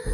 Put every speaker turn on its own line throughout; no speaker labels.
Pushed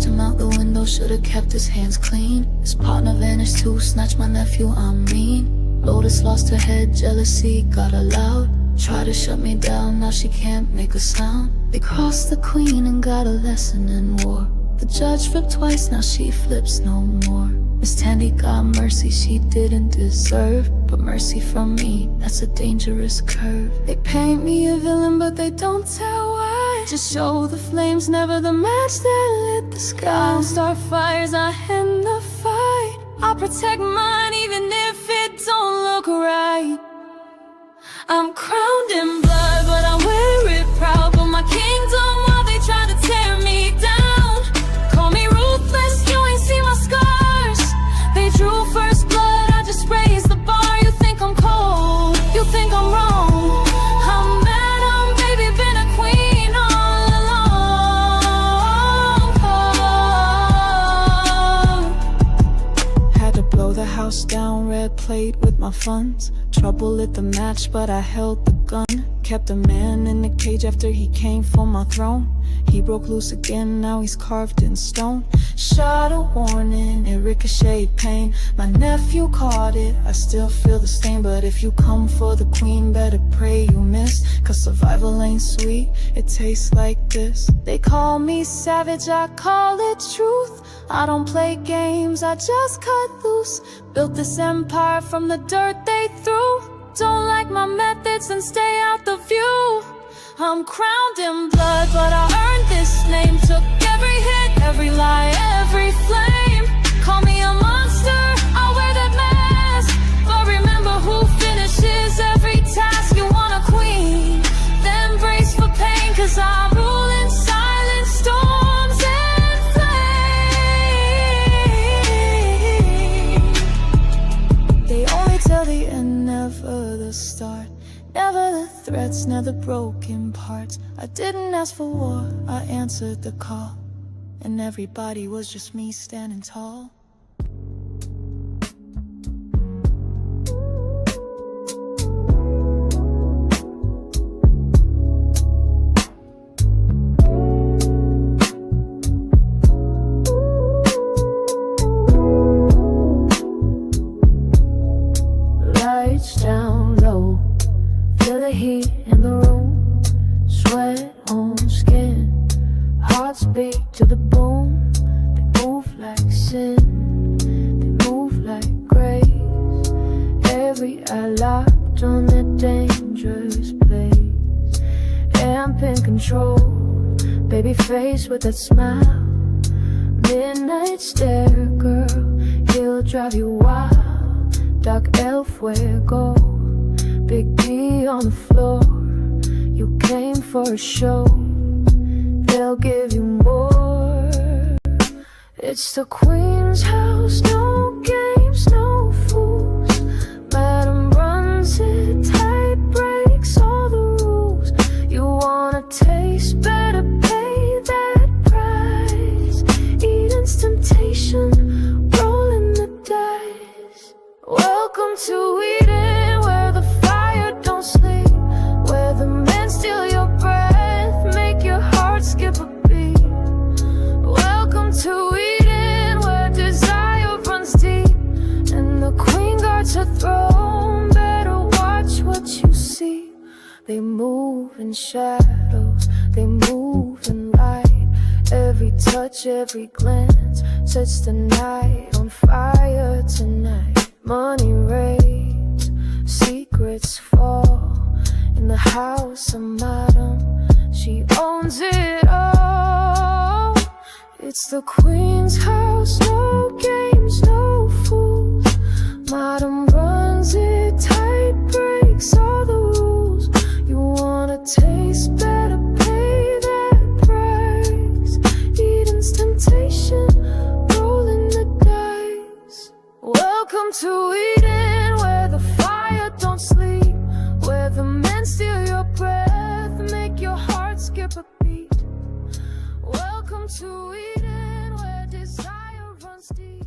him out the window, should've kept his hands clean. His partner vanished too, snatched my nephew, I'm mean. Lotus lost her head, jealousy got her loud. Tried to shut me down, now she can't make a sound. They crossed the queen and got a lesson in war. The judge flipped twice, now she flips no more. Miss Tandy got mercy she didn't deserve, but mercy from me, that's a dangerous curve. They paint me a villain but they don't tell why. Just show the flames, never the match that lit the sky. Don't start fires, I end the fight. I'll protect mine even if it don't look right. I'm crowned in blood, but I wear it proud. But my kingdom while they try to tear me down. Call me ruthless, you ain't seen my scars. They drew first blood, I just raised the bar. You think I'm cold, you think I'm wrong. I'm mad, I'm baby, been a queen all along. Had to blow the house down, red plate with my funds. Trouble lit the match, but I held the gun. Kept a man in the cage after he came for my throne. He broke loose again, now he's carved in stone. Shot a warning, it ricocheted pain. My nephew caught it, I still feel the stain. But if you come for the queen, better pray you miss. Cause survival ain't sweet, it tastes like this. They call me savage, I call it truth. I don't play games, I just cut loose. Built this empire from the dirt they threw. Don't like my methods, then stay out the view. I'm crowned in blood, but I earned this name. Took every hit, every lie, every flame. Call me a monster, I wear that mask. But remember who finishes every task. You want a queen, then brace for pain. Cause I rule in silence, storms and flame. They only tell the end, never the start. Never the threats, never broken parts. I didn't ask for war, I answered the call. And everybody was just me standing tall. Lights down low, feel the heat in the room. Sweat on skin, hearts beat to the boom. They move like sin, they move like grace. Every eye locked on that dangerous place. Amp in control, baby face with that smile. Midnight stare, girl, he'll drive you wild. Dark elf, where go? Big D on the floor. You came for a show, they'll give you more. It's the queen's house, no games, no fools. Madam runs it tight, breaks all the rules. You wanna taste, better pay that price. Eden's temptation, rolling the dice. Welcome to Eden, where the fire don't sleep, where the men steal your breath, make your heart skip a beat. Welcome to Eden, where desire runs deep, and the queen guards her throne. Better watch what you see. They move in shadows, they move in light. Every touch, every glance sets the night on fire tonight. Money reigns, secrets fall. In the house of Madam, she owns it all. It's the queen's house, no games, no fools. Madam runs it tight, breaks all the rules. You wanna taste, better pay that price. Eden's temptation, rolling the dice. Welcome to Eden, where the fire don't sleep, where the men steal your breath, make your heart skip a beat. Welcome to Eden, where desire runs deep.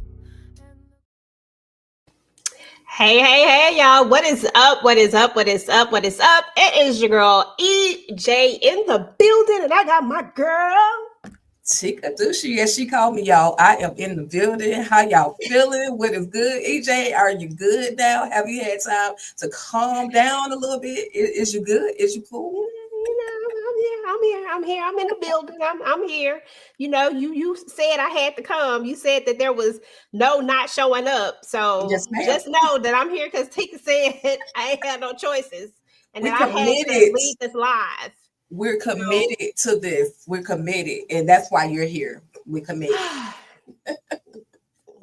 Hey, y'all. What is up? What is up? What is up? What is up? It is your girl, EJ, in the building, and I got my girl.
Chikadushi, as she called me, y'all. I am in the building. How y'all feeling? What is good? EJ, are you good now? Have you had time to calm down a little bit? Is you good? Is you cool?
I'm here. I'm in the building. I'm here. You said I had to come. You said that there was no not showing up. So
Yes, ma'am.
just know that I'm here because Tika said I ain't had no choices and
We
that I had to
committed.
lead this live.
We're
So
committed to this. We're committed, and that's why you're here. We're committed.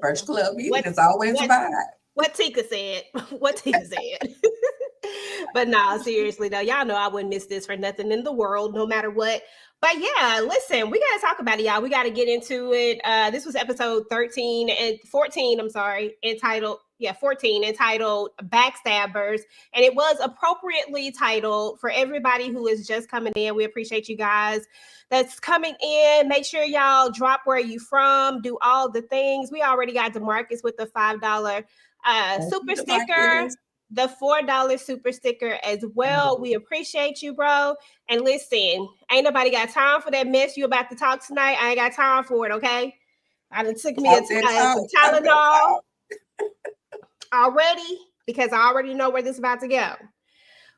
First club meeting
what
is always a
what
vibe.
what Tika said. What Tika said. But nah, seriously though, y'all know I wouldn't miss this for nothing in the world, no matter what. But yeah, listen, we gotta talk about it, y'all. We gotta get into it. This was episode 13 and 14, I'm sorry, entitled 14, entitled Backstabbers. And it was appropriately titled for everybody who is just coming in. We appreciate you guys that's coming in. Make sure y'all drop where you from, do all the things. We already got DeMarcus with the $5
Thank you,
super sticker,
Demarcus.
the $4 super sticker as well. We appreciate you, bro. And listen, ain't nobody got time for that mess you about to talk tonight. I ain't got time for it, okay? I done took me
Talk that
some
talk. Talk that
Tylenol
talk.
already because I already know where this is about to go.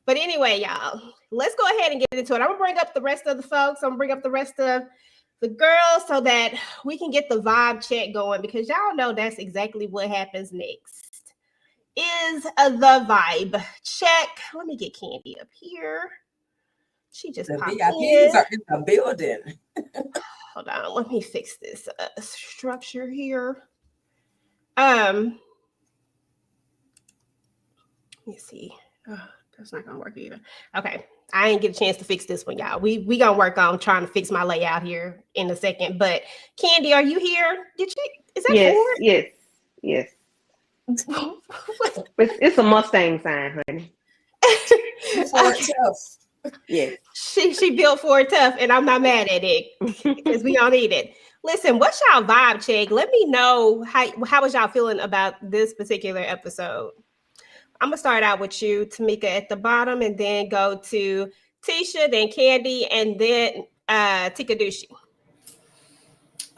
But anyway, y'all, let's go ahead and get into it. I'm gonna bring up the rest of the folks. I'm gonna bring up the rest of the girls so that we can get the vibe check going because y'all know that's exactly what happens next. Is the vibe check. Let me get Candy up here. She just
The
popped
VIPs
in.
are in the building.
Hold on, let me fix this structure here. Um, let me see. Oh, that's not gonna work either. Okay, I didn't get a chance to fix this one, y'all. We gonna work on trying to fix my layout here in a second. But Candy, are you here? Did you? Is that
Yes,
Ford?
yes, yes. It's a Mustang sign, honey.
Before
Okay.
tough.
Yes.
She built Ford tough, and I'm not mad at it because we all need it. Listen, what's y'all vibe check? Let me know how was y'all feeling about this particular episode. I'm gonna start out with you, Tamika, at the bottom, and then go to Tisha, then Candy, and then Tikadushi.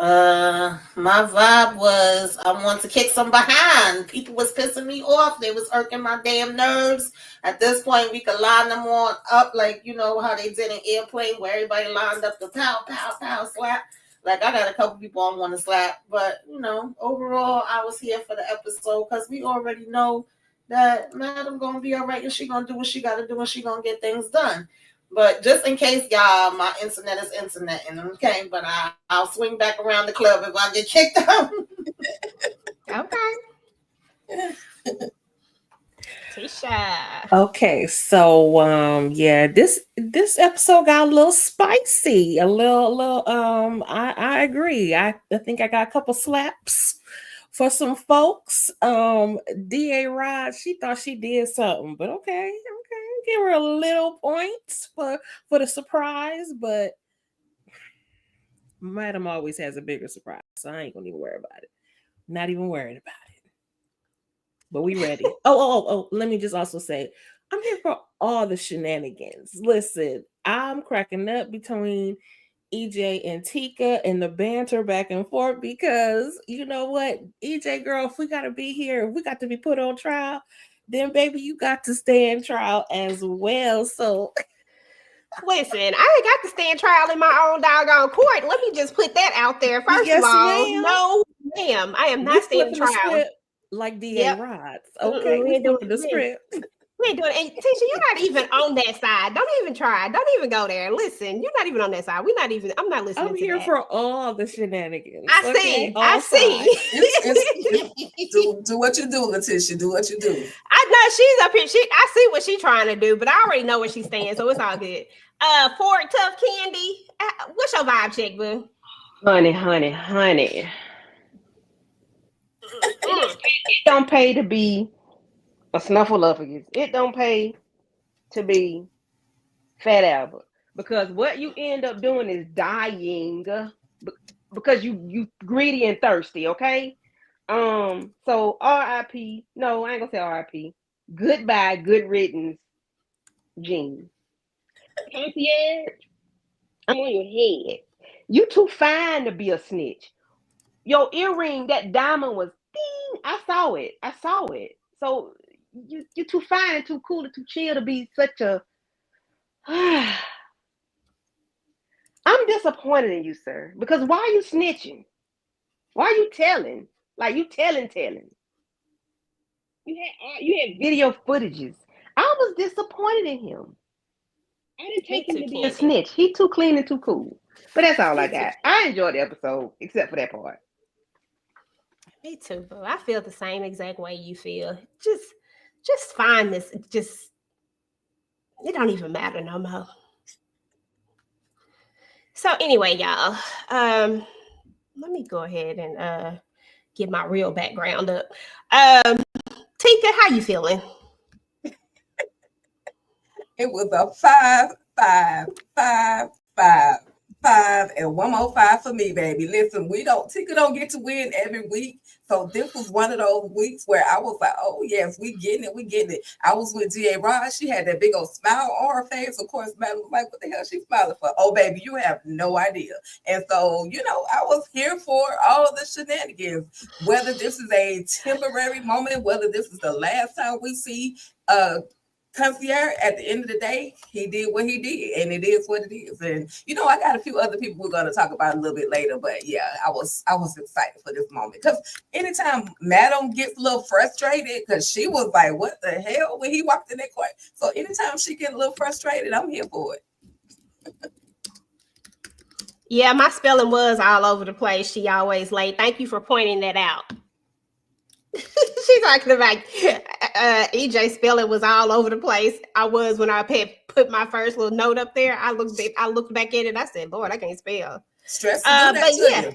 My vibe was I want to kick some behind. People was pissing me off. They was irking my damn nerves. At this point, we could line them on up like you know how they did in Airplane, where everybody lined up the pow, pow, pow, slap. Like I got a couple people I want to slap, but you know, overall, I was here for the episode because we already know that Madam gonna be all right and she gonna do what she gotta do and she gonna get things done. But just in case, y'all, my internet is internet, and okay, but I'll swing back around the club if I get kicked out.
Okay. Tisha.
Okay, so yeah, this episode got a little spicy, a little I agree. I think I got a couple slaps for some folks. DA Rod, she thought she did something, but okay, give her a little points for the surprise, but Madam always has a bigger surprise, so I ain't gonna even worry about it. Not even worried about it. But we ready. Oh, let me just also say, I'm here for all the shenanigans. Listen, I'm cracking up between EJ and Tika and the banter back and forth because you know what, EJ girl, if we gotta be here, if we got to be put on trial, then baby, you got to stay in trial as well. So
Listen, I ain't got to stand trial in my own doggone court. Let me just put that out there. First of
yes,
all,
ma'am.
no, ma'am, I am
We
not standing
flipping the
trial.
script like DA
Yep.
Rods. Okay,
We
we
ain't doing
flipping the
it.
script.
We ain't doing it. And Tisha, you're not even on that side. Don't even try. Don't even go there. Listen, you're not even on that side. We're not even, I'm not listening
I'm
to
here
that.
for all the shenanigans.
I
Okay,
see. I
all
see.
sides.
Do what you do, Letitia. Do what you do.
I know she's up here. I see what she's trying to do, but I already know where she's standing, so it's all good. Ford Tough Candy. What's your vibe check, boo?
Honey.
Mm.
It don't pay to be a snuffleupagus. It don't pay to be Fat Albert because what you end up doing is dying because you greedy and thirsty. Okay, So R.I.P. No, I ain't gonna say R.I.P. Goodbye, good riddance, Gene. Concierge, I'm on your head. You too fine to be a snitch. Your earring, that diamond was ding. I saw it. I saw it. So you too fine and too cool and too chill to be such a. I'm disappointed in you, sir. Because why are you snitching? Why are you telling? Like you telling. You had video footages. I was disappointed in him. I didn't
Me
take him
too,
to be a
Candy.
snitch. He too clean and too cool. But that's all I
Me too.
got. I enjoyed the episode, except for that part.
Me too, boo. I feel the same exact way you feel. Just find this. Just it don't even matter no more. So anyway, y'all, let me go ahead and get my real background up. Tika, how you feeling?
It was a 5, 5, 5, 5, 5, and one more 5 for me, baby. Listen, Tika don't get to win every week. So this was one of those weeks where I was like, oh yes, we getting it. I was with G.A. Rod. She had that big old smile on her face. Of course, Madeline was like, what the hell she smiling for? Oh, baby, you have no idea. And so, I was here for all the shenanigans. Whether this is a temporary moment, whether this is the last time we see Concierge, at the end of the day, he did what he did, and it is what it is. And I got a few other people we're going to talk about a little bit later, but yeah, I was excited for this moment because anytime Madam gets a little frustrated, because she was like, "What the hell?" when he walked in that court. So anytime she get a little frustrated, I'm here for it.
Yeah, my spelling was all over the place. She always late. Thank you for pointing that out. She's talking about EJ spelling was all over the place. I was when I put my first little note up there. I looked back at it. I said, "Lord, I can't spell."
Stress to do that
but
to
yeah,
you.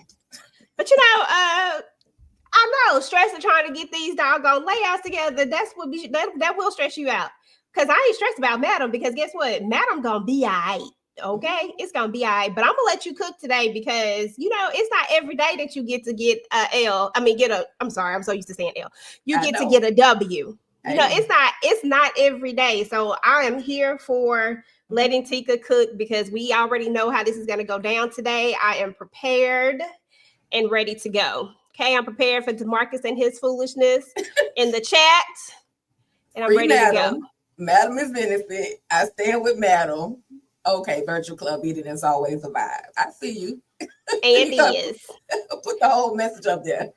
but I know stress of trying to get these doggone layouts together. That's what that will stress you out. Because I ain't stressed about Madam because guess what? Madam gonna be all right. Okay, it's gonna be all right. But I'm gonna let you cook today because it's not every day that you get to get a L. I mean, I'm sorry, I'm so used to saying L. You get to get a W. It's not every day. So I am here for letting Tika cook because we already know how this is gonna go down today. I am prepared and ready to go. Okay, I'm prepared for DeMarcus and his foolishness in the chat, and I'm ready to go.
Madam is innocent. I stand with Madam. Okay, virtual club meeting is always a vibe. I see you.
And is.
Put the whole message up there.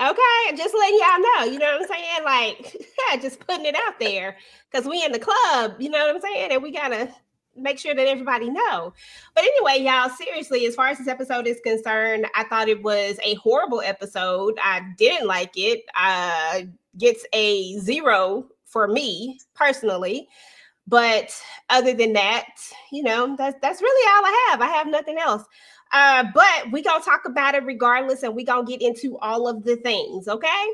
Okay, just letting y'all know, you know what I'm saying? Like, just putting it out there because we in the club, you know what I'm saying? And we gotta make sure that everybody know. But anyway, y'all, seriously, as far as this episode is concerned, I thought it was a horrible episode. I didn't like it. Gets a 0 for me personally. But other than that, that's really all I have. I have nothing else. But we gonna talk about it regardless, and we gonna get into all of the things, okay?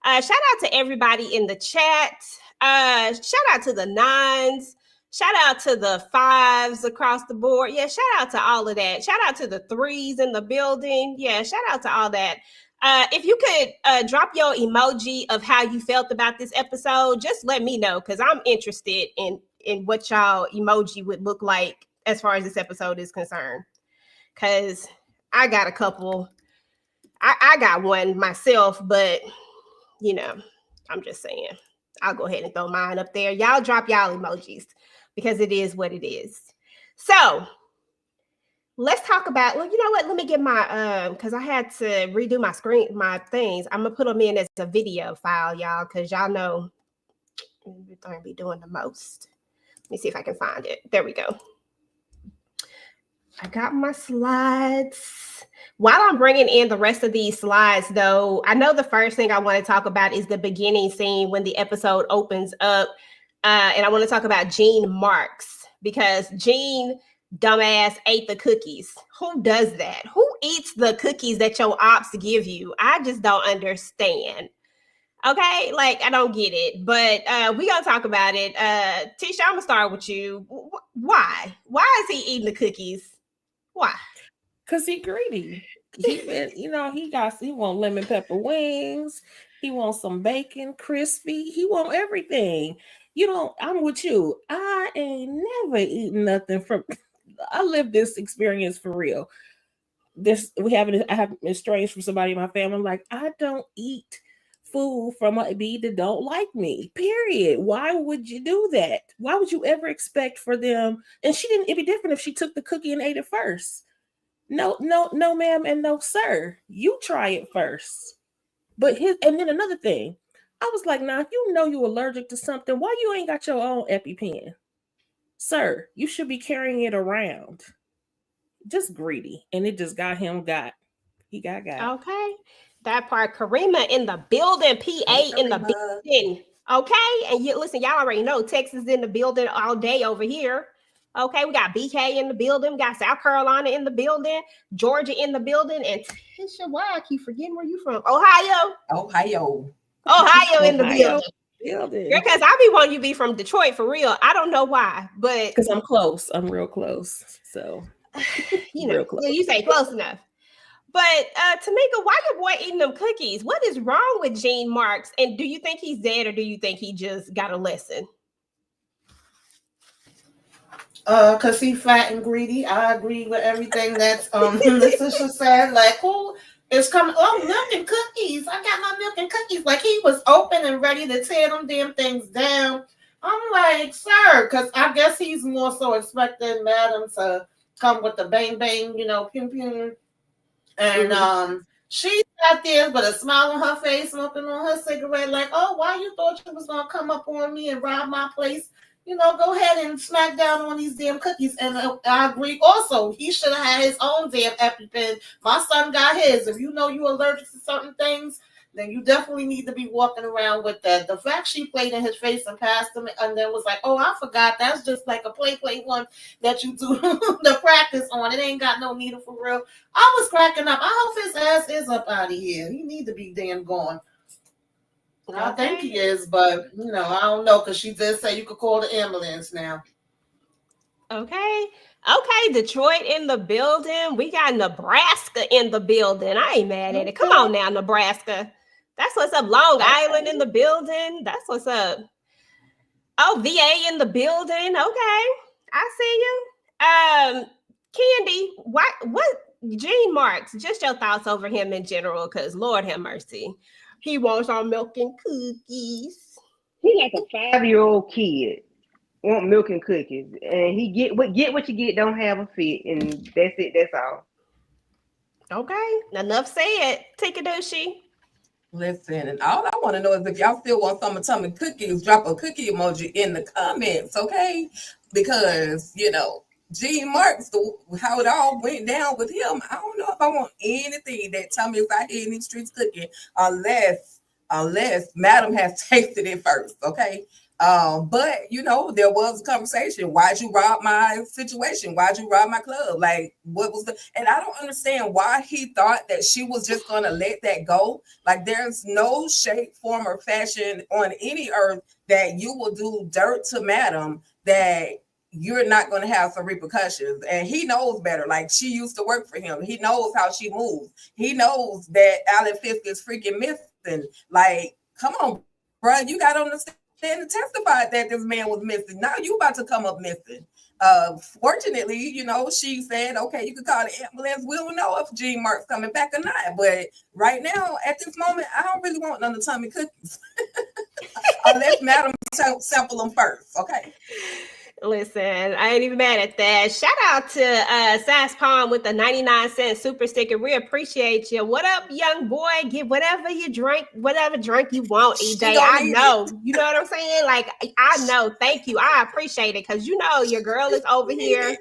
Shout out to everybody in the chat. Shout out to the 9s. Shout out to the 5s across the board. Yeah, shout out to all of that. Shout out to the 3s in the building. Yeah, shout out to all that. If you could drop your emoji of how you felt about this episode, just let me know because I'm interested in what y'all emoji would look like as far as this episode is concerned. Because I got a couple. I got one myself, but I'm just saying. I'll go ahead and throw mine up there. Y'all drop y'all emojis because it is what it is. So let's talk about, well, you know what? Let me get my, because I had to redo my things. I'm going to put them in as a video file, y'all, because y'all know everything be doing the most. Let me see if I can find it. There we go. I got my slides. While I'm bringing in the rest of these slides, though, I know the first thing I want to talk about is the beginning scene when the episode opens up. And I want to talk about Gene Marks because Gene, dumbass, ate the cookies. Who does that? Who eats the cookies that your ops give you? I just don't understand. Okay, like I don't get it, but we gonna talk about it. Tisha, I'm gonna start with you. Why? Why is he eating the cookies? Why?
Because he greedy. he been, he want lemon pepper wings. He wants some bacon, crispy. He want everything. I'm with you. I ain't never eaten nothing from. I lived this experience for real. I have estranged from somebody in my family. I'm like, I don't eat food from a B that don't like me. Period. Why would you do that? Why would you ever expect for them? And she didn't. It'd be different if she took the cookie and ate it first. No, no, ma'am, and no, sir. You try it first. And then another thing, I was like, now, if you know you're allergic to something, why you ain't got your own EpiPen? Sir, you should be carrying it around. Just greedy. And it just got. He got.
Okay. That part. Karima in the building. PA in the building. Okay. And listen, y'all already know Texas in the building all day over here. Okay. We got BK in the building. We got South Carolina in the building. Georgia in the building. And Tisha, why I keep forgetting where you from? Ohio in the building. Because I be wanting you to be from Detroit for real. I don't know why, but
because I'm close. I'm real close. So
real close. You say close enough. But Tamika, why your boy eating them cookies? What is wrong with Gene Marks? And do you think he's dead, or do you think he just got a lesson?
Cause he's fat and greedy. I agree with everything that's Letitia said. Like, who is coming? Oh, milk and cookies. I got my milk and cookies. Like, he was open and ready to tear them damn things down. I'm like, sir, because I guess he's more so expecting Madam to come with the bang bang, pum pum. And she sat there with a smile on her face, smoking on her cigarette, like, oh, why you thought you was gonna come up on me and rob my place? Go ahead and smack down on these damn cookies. And I agree also, he should have had his own damn EpiPen. My son got his. If you know you're allergic to certain things, then you definitely need to be walking around with that. The fact she played in his face and passed him and then was like, oh, I forgot. That's just like a play one that you do the practice on. It ain't got no needle for real. I was cracking up. I hope his ass is up out of here. He need to be damn gone. Okay. I think he is, but, I don't know, because she did say you could call the ambulance now.
Okay, Detroit in the building. We got Nebraska in the building. I ain't mad at it. Come on now, Nebraska. That's what's up. Long Island in the building. That's what's up. Oh, VA in the building. Okay, I see you. Candy, what Gene Marks, just your thoughts over him in general, because Lord have mercy. He wants our milk and cookies.
He like a 5-year-old kid. Want milk and cookies. And he get what you get, don't have a fit. And that's it. That's all.
Okay. Enough said. Take a douchey.
Listen, and all I want to know is if y'all still want some of Tummy cookies, drop a cookie emoji in the comments, okay? Because, Gene Marks, how it all went down with him, I don't know if I want anything that Tommy is out here in these streets cooking unless Madam has tasted it first, okay? But there was a conversation. Why'd you rob my situation? Why'd you rob my club? Like, what was and I don't understand why he thought that she was just gonna let that go. Like, there's no shape, form, or fashion on any earth that you will do dirt to Madam that you're not going to have some repercussions. And he knows better. Like, she used to work for him. He knows how she moves. He knows that Alan Fisk is freaking missing. Like, come on, bro. You got to understand and testify that this man was missing. Now you about to come up missing. Fortunately, she said, okay, you could call the ambulance. We don't know if Gene Mark's coming back or not. But right now, at this moment, I don't really want none of Tommy cookies. Unless Madam sample them first, okay?
Listen, I ain't even mad at that. Shout out to Sass Palm with the 99-cent super sticker. We appreciate you. What up, young boy? Get whatever you drink, whatever drink you want, EJ. I know. You know what I'm saying? Like, I know. Thank you. I appreciate it because your girl is over here.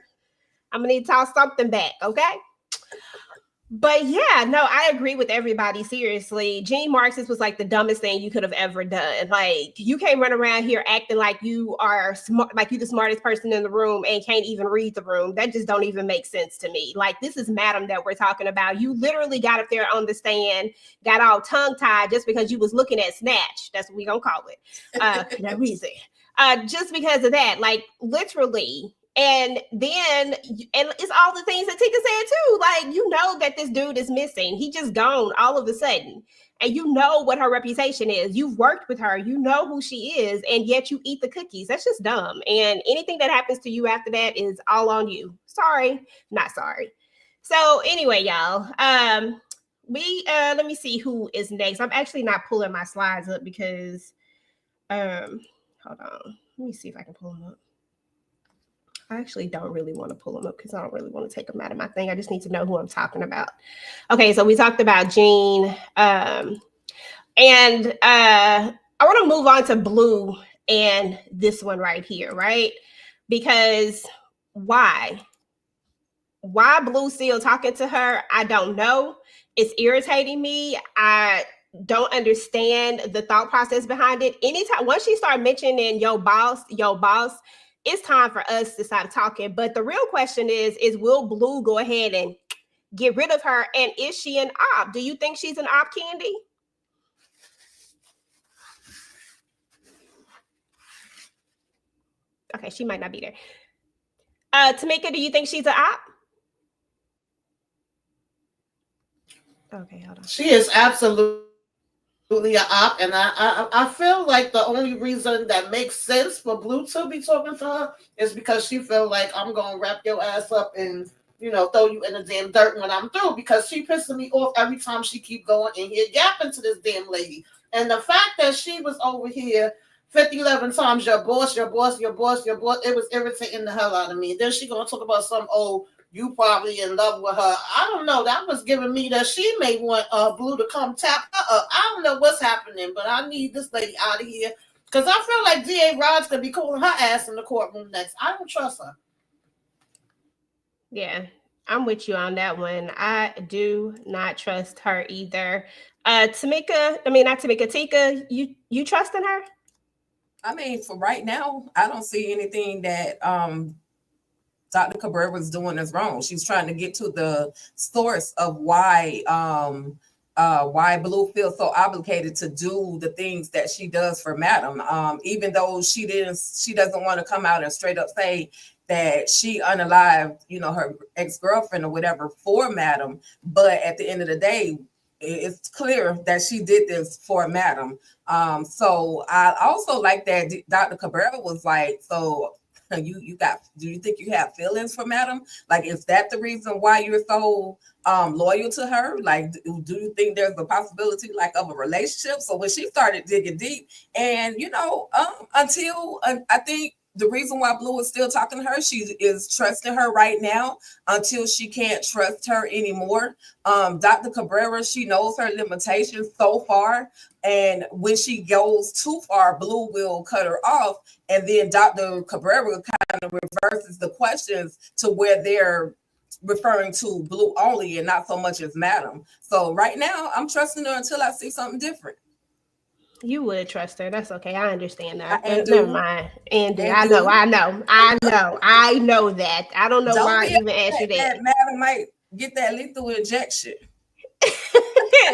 I'm going to need to toss something back, okay? But yeah, no, I agree with everybody. Seriously, Gene Marks, this was like the dumbest thing you could have ever done. Like, you can't run around here acting like you are smart, like you the smartest person in the room and can't even read the room. That just don't even make sense to me. Like, this is Madam that we're talking about. You literally got up there on the stand, got all tongue tied just because you was looking at Snatch. That's what we gonna call it. That reason. Just because of that, like, literally. And then, and it's all the things that Tika said too. Like, you know that this dude is missing. He just gone all of a sudden. And you know what her reputation is. You've worked with her. You know who she is. And yet you eat the cookies. That's just dumb. And anything that happens to you after that is all on you. Sorry. Not sorry. So anyway, y'all, let me see who is next. I'm actually not pulling my slides up because, hold on. Let me see if I can pull them up. I actually don't really want to pull them up because I don't really want to take them out of my thing. I just need to know who I'm talking about. Okay, so we talked about Jean. And I want to move on to Blue and this one right here, right? Because why? Why Blue still talking to her? I don't know. It's irritating me. I don't understand the thought process behind it. Anytime, once she start mentioning your boss, it's time for us to stop talking. But the real question is will Blue go ahead and get rid of her? And is she an op? Do you think she's an op, Candy? Okay, she might not be there. Tamika, do you think she's an op? Okay, hold on.
She is absolutely an op, and I feel like the only reason that makes sense for Blue to be talking to her is because she feel like I'm gonna wrap your ass up and throw you in the damn dirt when I'm through, because she pissing me off every time she keep going in here yapping to this damn lady. And the fact that she was over here 11 times your boss, it was irritating the hell out of me. And then she gonna talk about some you probably in love with her. I don't know. That was giving me that she may want Blue to come tap her up. I don't know what's happening, but I need this lady out of here because I feel like D.A. Rod's gonna be calling her ass in the courtroom next. I don't trust her.
Yeah, I'm with you on that one. I do not trust her either. Tamika, I mean not Tamika, Tika, you trusting her?
I mean, for right now, I don't see anything that Dr. Cabrera was doing is wrong. She's trying to get to the source of why Blue feels so obligated to do the things that she does for Madam. Even though she doesn't want to come out and straight up say that she unalived, her ex-girlfriend or whatever for Madam. But at the end of the day, it's clear that she did this for Madam. So I also like that Dr. Cabrera was like, so do you think you have feelings for Madam? Like, is that the reason why you're so loyal to her? Like, do you think there's a possibility like of a relationship? So when she started digging deep, and until I think the reason why Blue is still talking to her, she is trusting her right now until she can't trust her anymore. Dr. Cabrera, she knows her limitations so far. And when she goes too far, Blue will cut her off. And then Dr. Cabrera kind of reverses the questions to where they're referring to Blue only and not so much as Madam. So right now, I'm trusting her until I see something different.
You would trust her. That's okay. I understand that.
Never
mind. Andy, I know that. I don't know why I even asked you that.
Madam might get that lethal injection.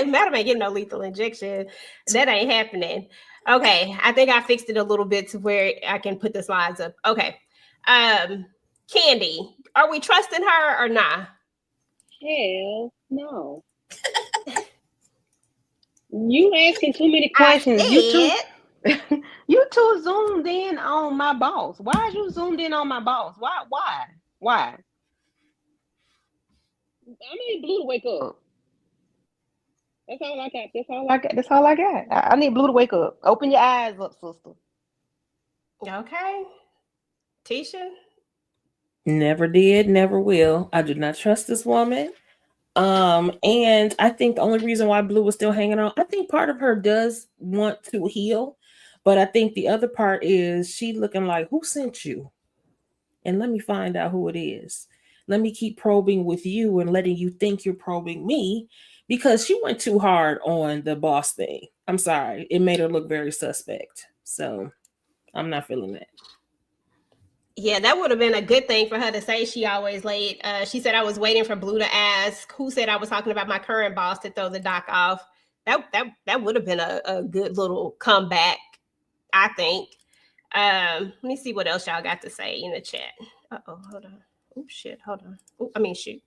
Madam ain't getting no lethal injection. That ain't happening. Okay. I think I fixed it a little bit to where I can put the slides up. Okay. Candy, are we trusting her or not?
Hell no. You asking too many questions. You too zoomed in on my boss. Why is you zoomed in on my boss? Why? I need Blue to wake up. That's all I got. I need Blue to wake up. Open your eyes up, sister.
Okay. Tisha?
Never did, never will. I do not trust this woman. And I think the only reason why Blue was still hanging on, I think part of her does want to heal, but I think the other part is she looking like, who sent you? And let me find out who it is. Let me keep probing with you and letting you think you're probing me, because she went too hard on the boss thing. I'm sorry. It made her look very suspect. So I'm not feeling that.
Yeah, that would have been a good thing for her to say. She always late. She said, I was waiting for Blue to ask who said I was talking about my current boss to throw the doc off. That would have been a good little comeback, I think. Let me see what else y'all got to say in the chat. Uh-oh, hold on. Oh shit, hold on. Oh, I mean shoot.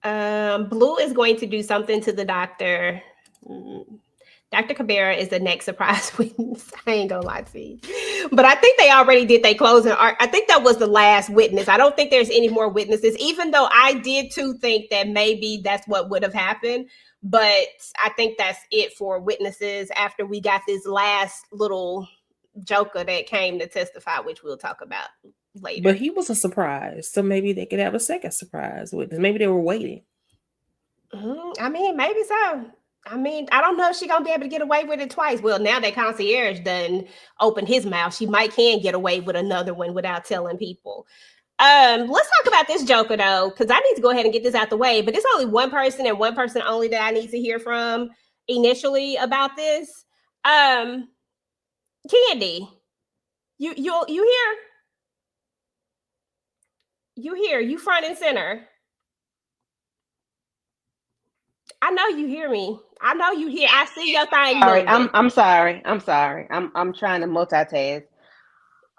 Um, Blue is going to do something to the doctor. Dr. Cabrera is the next surprise witness. I ain't gonna lie to you. But I think they already did their closing art. I think that was the last witness. I don't think there's any more witnesses, even though I did too think that maybe that's what would have happened. But I think that's it for witnesses after we got this last little joker that came to testify, which we'll talk about later.
But he was a surprise. So maybe they could have a second surprise witness. Maybe they were waiting.
I mean, maybe so. I mean, I don't know if she's gonna be able to get away with it twice. Well, now that concierge done opened his mouth, she might can get away with another one without telling people. Let's talk about this Joker though, because I need to go ahead and get this out the way. But there's only one person and one person only that I need to hear from initially about this. Candy, you here? You here? You front and center. I know you hear me. I know you hear. I see your thing.
All right,
moving.
I'm sorry. I'm sorry. I'm trying to multitask.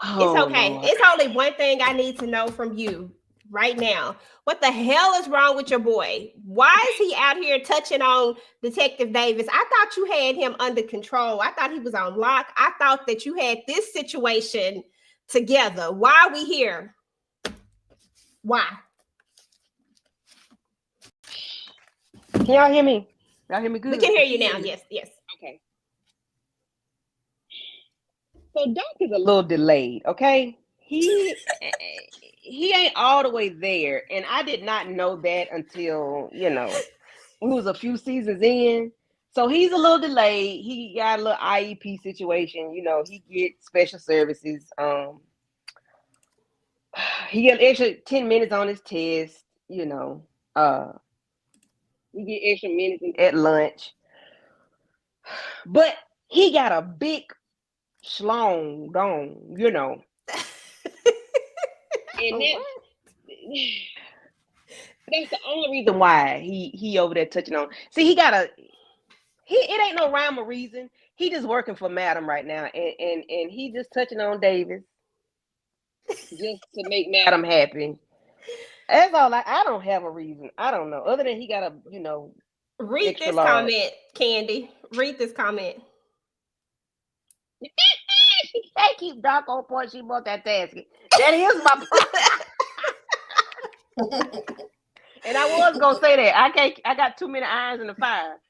Oh,
It's okay.
Lord.
It's only one thing I need to know from you right now. What the hell is wrong with your boy? Why is he out here touching on Detective Davis? I thought you had him under control. I thought he was on lock. I thought that you had this situation together. Why are we here? Why?
Can y'all hear me? Y'all hear me good?
We can hear you now. Yes, yes.
Okay. So Doc is a little delayed, okay? He ain't all the way there, and I did not know that until it was a few seasons in. So he's a little delayed. He got a little IEP situation. He gets special services. He got extra 10 minutes on his test. He get extra minutes at lunch, but he got a big schlong dong, and that's the only reason why he over there touching on. See, it ain't no rhyme or reason. He just working for Madam right now, and he just touching on Davis just to make Madam happy. That's all. I don't have a reason. I don't know, other than he got a
read
extra
this
large.
comment, Candy. Read this comment.
She can't keep Doc on point. She multitasking. That is my problem. And I was gonna say that I got too many irons in the fire.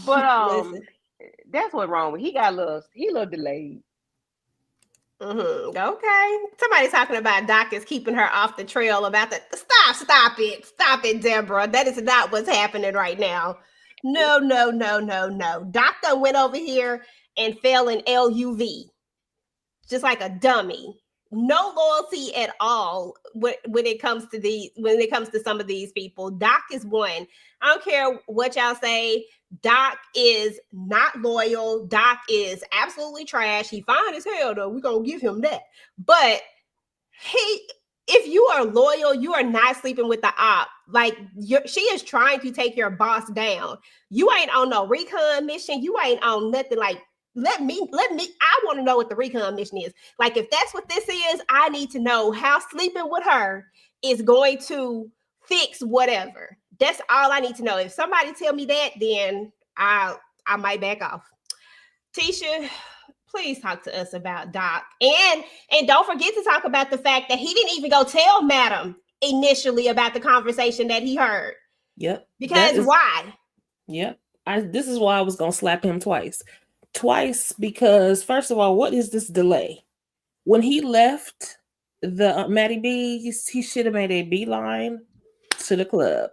But that's what's wrong with. He a little delayed.
Okay. Somebody's talking about Doc is keeping her off the trail about the stop it, Deborah. That is not what's happening right now. No. Doc done went over here and fell in LUV. Just like a dummy. No loyalty at all when it comes to some of these people. Doc is one. I don't care what y'all say. Doc is not loyal. Doc is absolutely trash. He fine as hell though. We're gonna give him that. But if you are loyal, you are not sleeping with the op. Like she is trying to take your boss down. You ain't on no recon mission. You ain't on nothing. Like let me. I want to know what the recon mission is. Like if that's what this is, I need to know how sleeping with her is going to fix whatever. That's all I need to know. If somebody tell me that, then I might back off. Tisha, please talk to us about Doc. And don't forget to talk about the fact that he didn't even go tell Madam initially about the conversation that he heard.
Yep.
Because why?
Yep. This is why I was going to slap him twice. Because, first of all, what is this delay? When he left the Maddie B, he should have made a beeline to the club.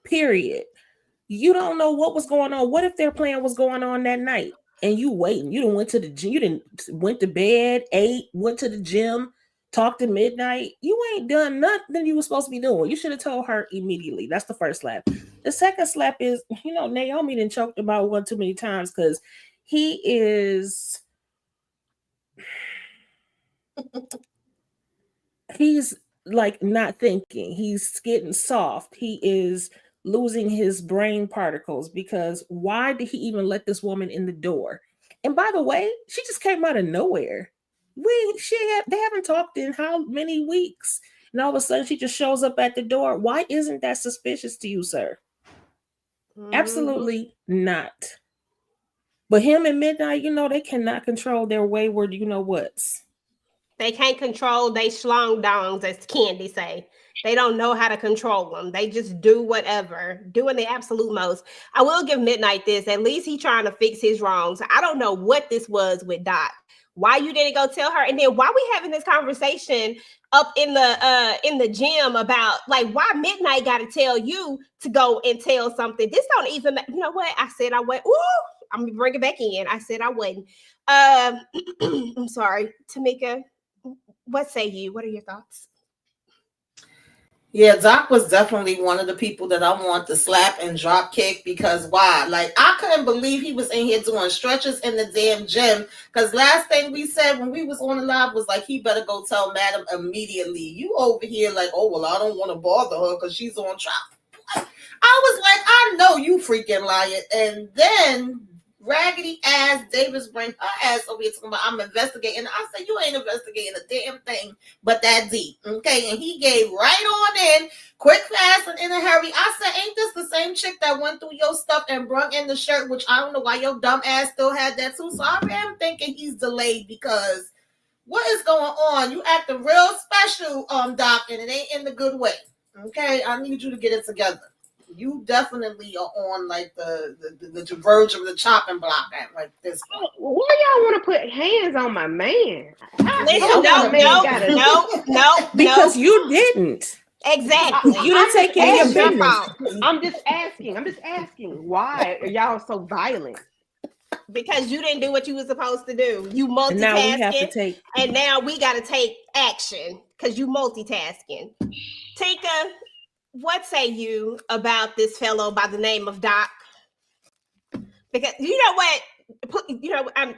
Period. You don't know what was going on. What if their plan was going on that night and you waiting? You didn't went to the gym. You didn't went to bed, ate, went to the gym, talked to midnight. You ain't done nothing you were supposed to be doing. You should have told her immediately. That's the first slap. The second slap is, Naomi didn't choke about one too many times because he is. He's like not thinking. He's getting soft. He is losing his brain particles because why did he even let this woman in the door? And by the way, she just came out of nowhere. They haven't talked in how many weeks, and all of a sudden she just shows up at the door. Why isn't that suspicious to you, sir? Absolutely not. But him and Midnight, they cannot control their wayward, what's.
They can't control they schlong dongs, as Candy say. They don't know how to control them. They just do whatever, doing the absolute most. I will give Midnight this. At least he's trying to fix his wrongs. I don't know what this was with Doc. Why you didn't go tell her? And then why we having this conversation up in the gym about like why Midnight got to tell you to go and tell something? This don't even. You know what? I said I went. Ooh, I'm gonna bring it back in. I said I wouldn't. I'm sorry, Tamika. What say you? What are your thoughts?
Yeah, Doc was definitely one of the people that I want to slap and drop kick because why? Like, I couldn't believe he was in here doing stretches in the damn gym. Because last thing we said when we was on the live was like, he better go tell Madam immediately. You over here like, oh, well, I don't want to bother her because she's on trial. I was like, I know you freaking lying. And then raggedy ass Davis bring her ass over here talking about I'm investigating. I said, you ain't investigating a damn thing but that deep. Okay. And he gave right on in, quick, fast, and in a hurry. I said, ain't this the same chick that went through your stuff and brung in the shirt, which I don't know why your dumb ass still had that too. So I am thinking he's delayed because what is going on? You acting real special, Doc, and it ain't in the good way. Okay. I need you to get it together. You definitely are on like the verge of the chopping block at like this point.
Why y'all want to put hands on my man?
Listen, no,
because you didn't.
Exactly.
You didn't take care of your business.
I'm just asking. Why are y'all so violent?
Because you didn't do what you were supposed to do. You multitasking.
Now we have to take.
And now we got to take action because you multitasking. Tika, what say you about this fellow by the name of Doc? Because you know what, I'm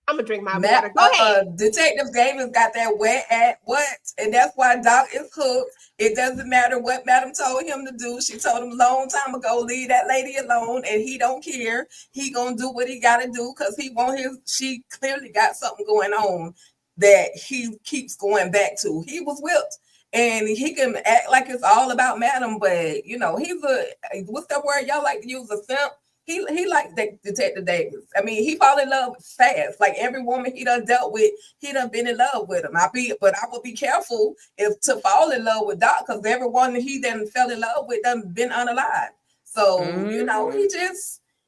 gonna drink my water. Go ahead.
Detective Davis got that wet at what, and that's why Doc is hooked. It doesn't matter what Madam told him to do. She told him a long time ago, leave that lady alone, and he don't care. He gonna do what he gotta do because he want his. She clearly got something going on that he keeps going back to. He was whipped. And he can act like it's all about Madam, but he's what's that word y'all like to use, a simp? He like Detective Davis. I mean, he fall in love fast. Like every woman he done dealt with, he done been in love with him. But I would be careful if to fall in love with Doc, because everyone he done fell in love with done been unalive. So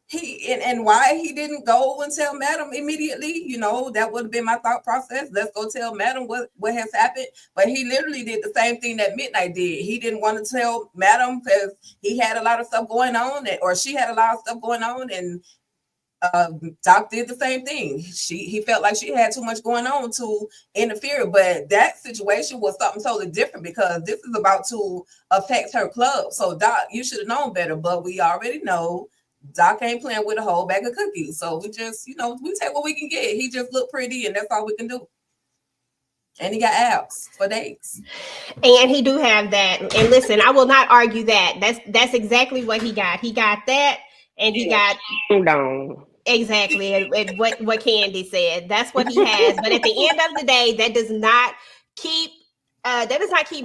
and why he didn't go and tell Madam immediately, that would have been my thought process. Let's go tell Madam what has happened. But he literally did the same thing that Midnight did. He didn't want to tell Madam because he had a lot of stuff going on, or she had a lot of stuff going on, and Doc did the same thing. He felt like she had too much going on to interfere. But that situation was something totally different because this is about to affect her club. So Doc, you should have known better. But we already know Doc ain't playing with a whole bag of cookies. So we just, we take what we can get. He just looked pretty and that's all we can do. And he got abs for days.
And he do have that. And listen, I will not argue that. That's exactly what he got. He got that and he got exactly and what Candy said. That's what he has. But at the end of the day, that does not keep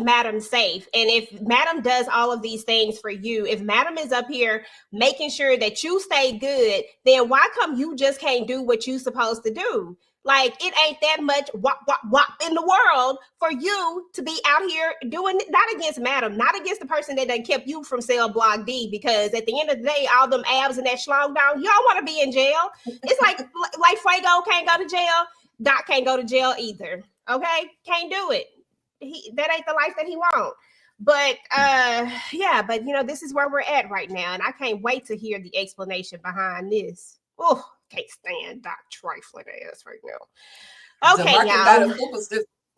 Madam safe. And if Madam does all of these things for you, if Madam is up here making sure that you stay good, then why come you just can't do what you supposed to do? Like, it ain't that much wop in the world for you to be out here doing it, not against Madam, not against the person that done kept you from cell block D, because at the end of the day, all them abs and that schlong down, y'all want to be in jail. It's like Fuego can't go to jail, Doc can't go to jail either. Okay? Can't do it. That ain't the life that he want. But this is where we're at right now, and I can't wait to hear the explanation behind this. Oh, can't stand Doc trifling ass right now. Okay, y'all.
Got a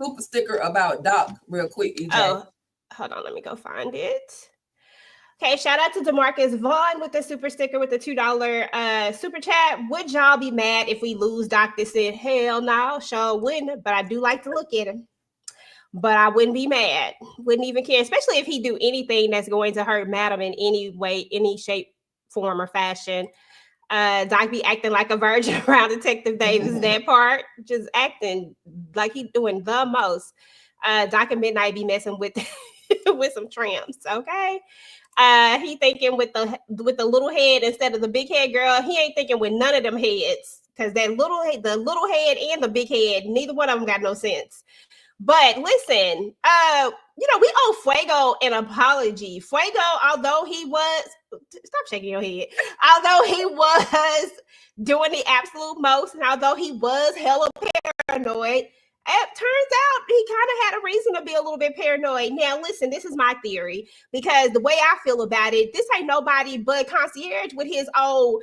super sticker about Doc real quick. EJ.
Oh, hold on, let me go find it. Okay, shout out to DeMarcus Vaughn with the super sticker with the $2 super chat. Would y'all be mad if we lose Doc this year? Hell no, sure wouldn't, but I do like to look at him. But I wouldn't be mad. Wouldn't even care, especially if he do anything that's going to hurt Madam in any way, any shape, form, or fashion. Doc be acting like a virgin around Detective Davis. That part, just acting like he doing the most. Doc and Midnight be messing with with some tramps. Okay. He thinking with the little head instead of the big head, girl. He ain't thinking with none of them heads, because the little head and the big head, neither one of them got no sense. But listen, we owe Fuego an apology. Fuego, although he was, stop shaking your head, although he was doing the absolute most, and although he was hella paranoid, it turns out he kind of had a reason to be a little bit paranoid. Now, listen, this is my theory, because the way I feel about it, this ain't nobody but Concierge with his old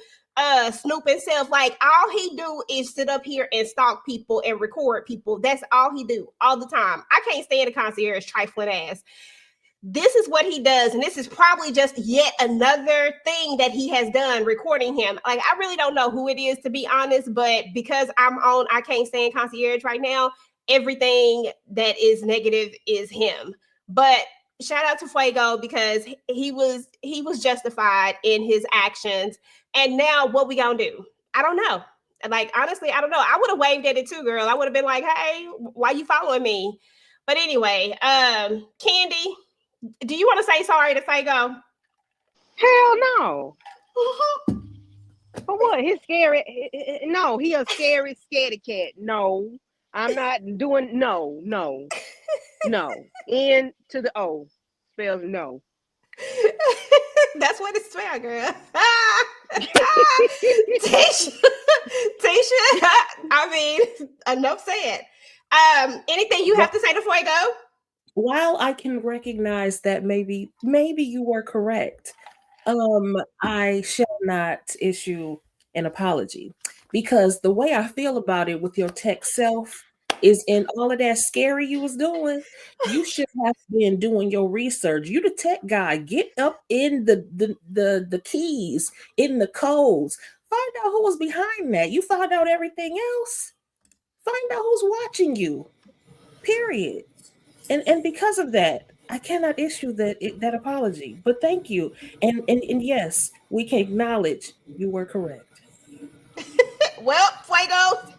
snooping self. Like, all he do is sit up here and stalk people and record people. That's all he do all the time. I can't stand a Concierge trifling ass. This is what he does, and this is probably just yet another thing that he has done, recording him. Like, I really don't know who it is, to be honest, but because I'm on I Can't Stand Concierge right now, everything that is negative is him. But shout out to Fuego, because he was justified in his actions. And now what we gonna do? I don't know. Like, honestly, I don't know. I would have waved at it too, girl. I would have been like, hey, why you following me? But anyway, Candy, do you want to say sorry to Fuego?
Hell no. For what? He's scary. No, he a scary, scaredy cat. No, I'm not doing. No. N to the O spells no.
That's what it spelled, girl. Tisha, I mean, enough said. Anything you have to say to Fuego?
While I can recognize that maybe you were correct, I shall not issue an apology, because the way I feel about it with your tech self is, in all of that scary you was doing, you should have been doing your research. You the tech guy. Get up in the keys, in the codes. Find out who was behind that. You found out everything else. Find out who's watching you. Period. And because of that, I cannot issue that apology. But thank you. And yes, we can acknowledge you were correct.
Well, Fuego,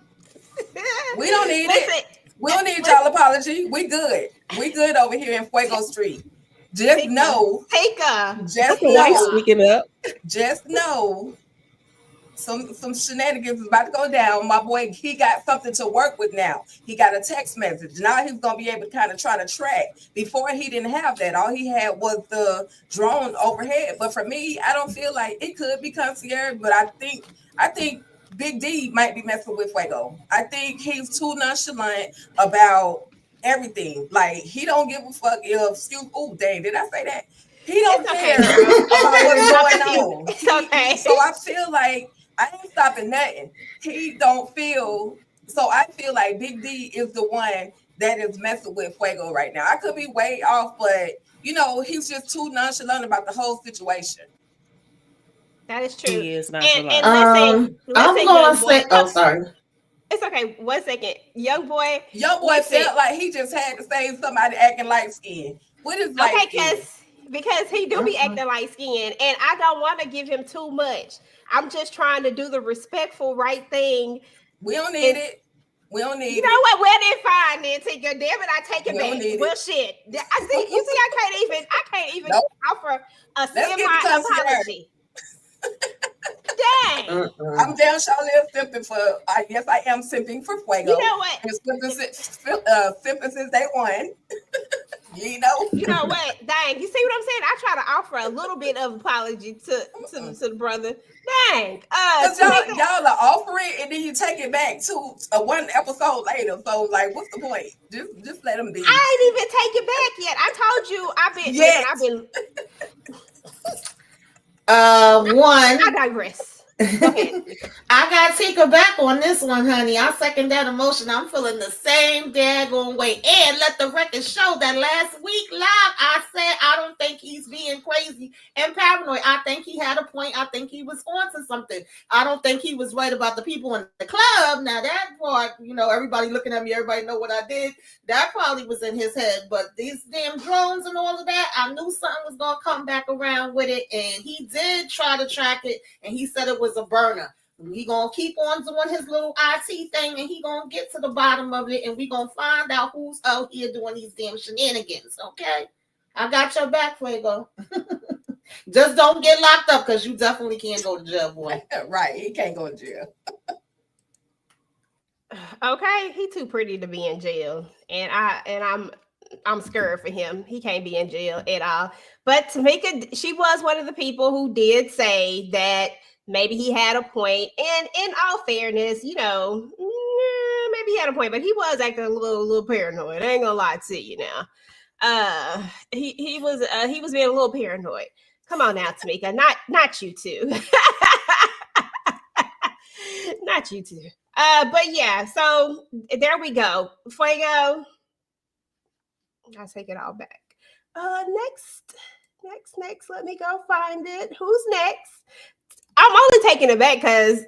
We don't need
listen,
it. We don't need y'all apology. We good. We good over here in Fuego Street. Just know.
Speaking up.
Just know. Some shenanigans is about to go down. My boy, he got something to work with now. He got a text message. Now he's gonna be able to kind of try to track. Before, he didn't have that. All he had was the drone overhead. But for me, I don't feel like it could be Concierge, but I think Big D might be messing with Fuego. I think he's too nonchalant about everything. Like, he don't give a fuck if did I say that? He don't care about what's going on.
It's okay.
So I feel like I ain't stopping nothing. He don't feel, so I feel like Big D is the one that is messing with Fuego right now. I could be way off, but he's just too nonchalant about the whole situation.
That is true.
He is not
and listen,
I'm going to say, oh, sorry.
It's okay. 1 second. Young boy
felt like he just had to say somebody acting light skin. What is light skin?
Because he do be acting light skin, and I don't want to give him too much. I'm just trying to do the respectful right thing.
We don't need it. We don't need it.
You know what? Well, then fine, then take your damn it. I take it back. Well, shit. I can't even offer a semi apology. Dang.
I'm down Charlotte simping for. Yes, I am simping for Fuego.
You know what?
Simping since day one. You know
what? Dang. You see what I'm saying? I try to offer a little bit of apology to the brother. Dang.
Because y'all are offering and then you take it back to one episode later. So, like, what's the point? Just let them be.
I ain't even take it back yet. I told you I digress. Go ahead.
I gotta take her back on this one, honey. I second that emotion. I'm feeling the same daggone way. And let the record show that last week live, I said I don't think he's being crazy and paranoid. I think he had a point. I think he was onto something. I don't think he was right about the people in the club. Now that part, everybody looking at me, everybody know what I did. That probably was in his head. But these damn drones and all of that, I knew something was gonna come back around with it. And he did try to track it. And he said it was a burner. We gonna keep on doing his little IT thing, and he gonna get to the bottom of it, and we gonna find out who's out here doing these damn shenanigans. Okay, I got your back, Fuego. Just don't get locked up, because you definitely can't go to jail, boy.
Right, he can't go to jail.
Okay, he too pretty to be in jail, and I'm scared for him. He can't be in jail at all. But Tamika, she was one of the people who did say that maybe he had a point. And in all fairness, you know, maybe he had a point, but he was acting a little paranoid. I ain't gonna lie to you now. He was being a little paranoid. Come on now, Tamika. Not you two. Not you two. But yeah, so there we go. Fuego. I'll take it all back. Next. Let me go find it. Who's next? I'm only taking it back because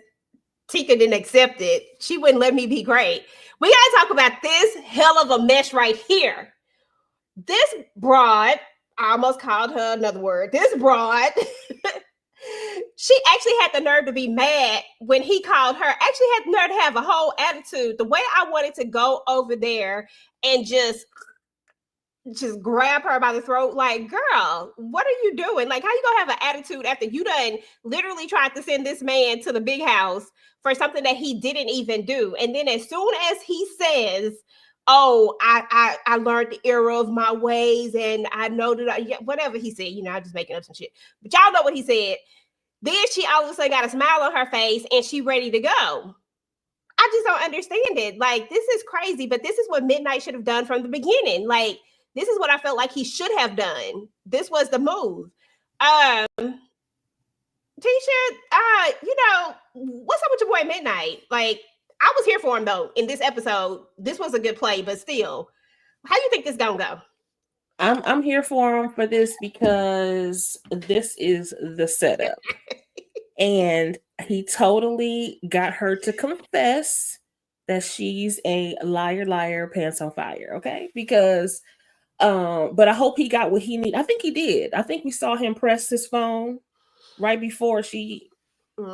Tika didn't accept it. She wouldn't let me be great. We gotta talk about this hell of a mess right here. This broad, I almost called her another word. This broad, she actually had the nerve to be mad when he called her. Actually had the nerve to have a whole attitude. The way I wanted to go over there and just grab her by the throat, like, girl, what are you doing? Like, how you gonna have an attitude after you done literally tried to send this man to the big house for something that he didn't even do? And then as soon as he says, oh, I learned the error of my ways, and I know that whatever he said, you know, I'm just making up some shit, but y'all know what he said. Then she all of a sudden got a smile on her face and she ready to go. I just don't understand it. Like, this is crazy, but this is what Midnight should have done from the beginning. Like, this is what I felt like he should have done. This was the move. Tisha, you know, what's up with your boy Midnight? Like, I was here for him though in this episode. This was a good play, but still, how you think this gonna go?
I'm here for him for this because this is the setup. And he totally got her to confess that she's a liar, pants on fire. Okay. Because, but I hope he got what he needed. I think he did. I think we saw him press his phone right before she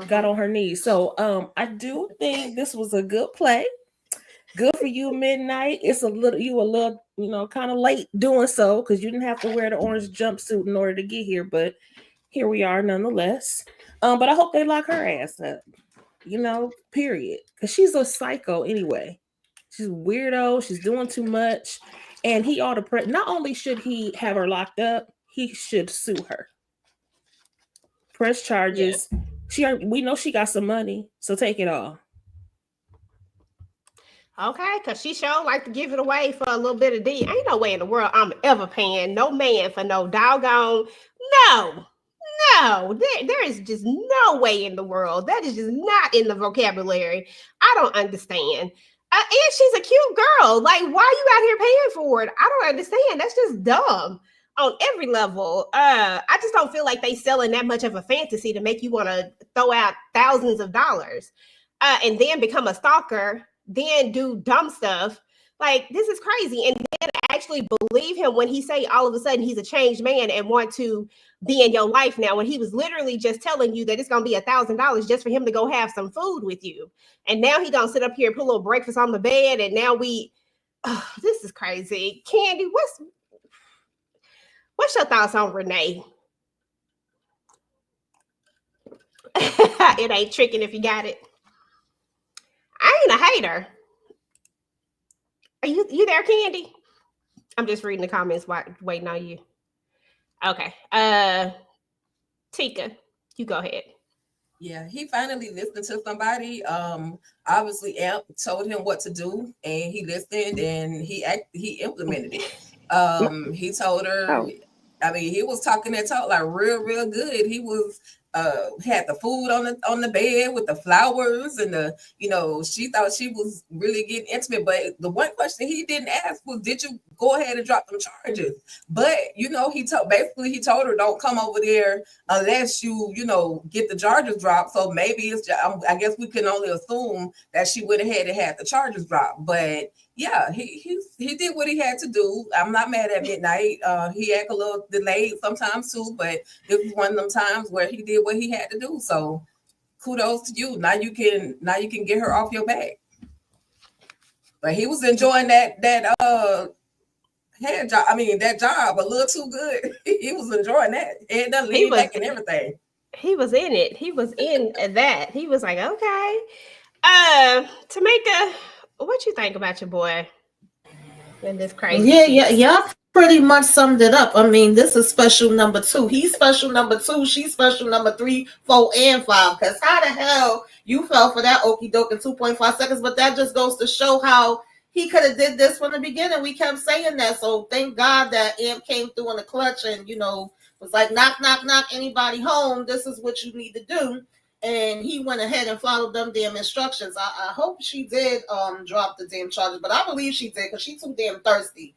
got on her knees. So, I do think this was a good play. Good for you, Midnight. It's a little, you know, kind of late doing so because you didn't have to wear the orange jumpsuit in order to get here, but here we are nonetheless. But I hope they lock her ass up, you know, period. Because she's a psycho anyway. She's a weirdo. She's doing too much. And he ought to, not only should he have her locked up, he should sue her. Press charges. Yeah. We know she got some money, so take it all.
Okay, because she sure like to give it away for a little bit of D. Ain't no way in the world I'm ever paying no man for no doggone. No, there is just no way in the world. That is just not in the vocabulary. I don't understand. And she's a cute girl. Like, why you out here paying for it? I don't understand. That's just dumb on every level. I just don't feel like they selling that much of a fantasy to make you want to throw out thousands of dollars and then become a stalker, then do dumb stuff. Like, this is crazy. And then actually believe him when he say all of a sudden he's a changed man and want to be in your life now, when he was literally just telling you that it's going to be $1,000 just for him to go have some food with you. And now he going to sit up here and put a little breakfast on the bed. And now this is crazy. Candy, what's your thoughts on Renee? It ain't tricking if you got it. I ain't a hater. Are you there, Candy? I'm just reading the comments waiting on you. Okay. Tika, you go ahead.
Yeah, he finally listened to somebody. Obviously Amp told him what to do and he listened and he implemented it. He told her, I mean, he was talking that talk like real good. He was had the food on the bed with the flowers and the, you know, she thought she was really getting intimate. But the one question he didn't ask was, did you go ahead and drop them charges? But, you know, he told her, don't come over there unless you know, get the charges dropped. So maybe it's just, I guess we can only assume that she went ahead and had the charges dropped. But yeah, he did what he had to do. I'm not mad at Midnight. He act a little delayed sometimes too, but it was one of them times where he did what he had to do. So kudos to you. Now you can get her off your back. But he was enjoying that head job. I mean that job a little too good. He was enjoying that. Head done lean back and everything.
He was in it. He was in that. He was like, okay. Tamika, what you think about your boy in this crazy?
Y'all pretty much summed it up. I mean, this is special number 2. He's special number 2. She's special number 3, 4, and 5. Because how the hell you fell for that okie doke in 2.5 seconds? But that just goes to show how he could have did this from the beginning. We kept saying that. So thank God that Amp came through in the clutch and, was like, knock, knock, knock, anybody home. This is what you need to do. And he went ahead and followed them damn instructions. I hope she did drop the damn charges, but I believe she did because she's too damn thirsty.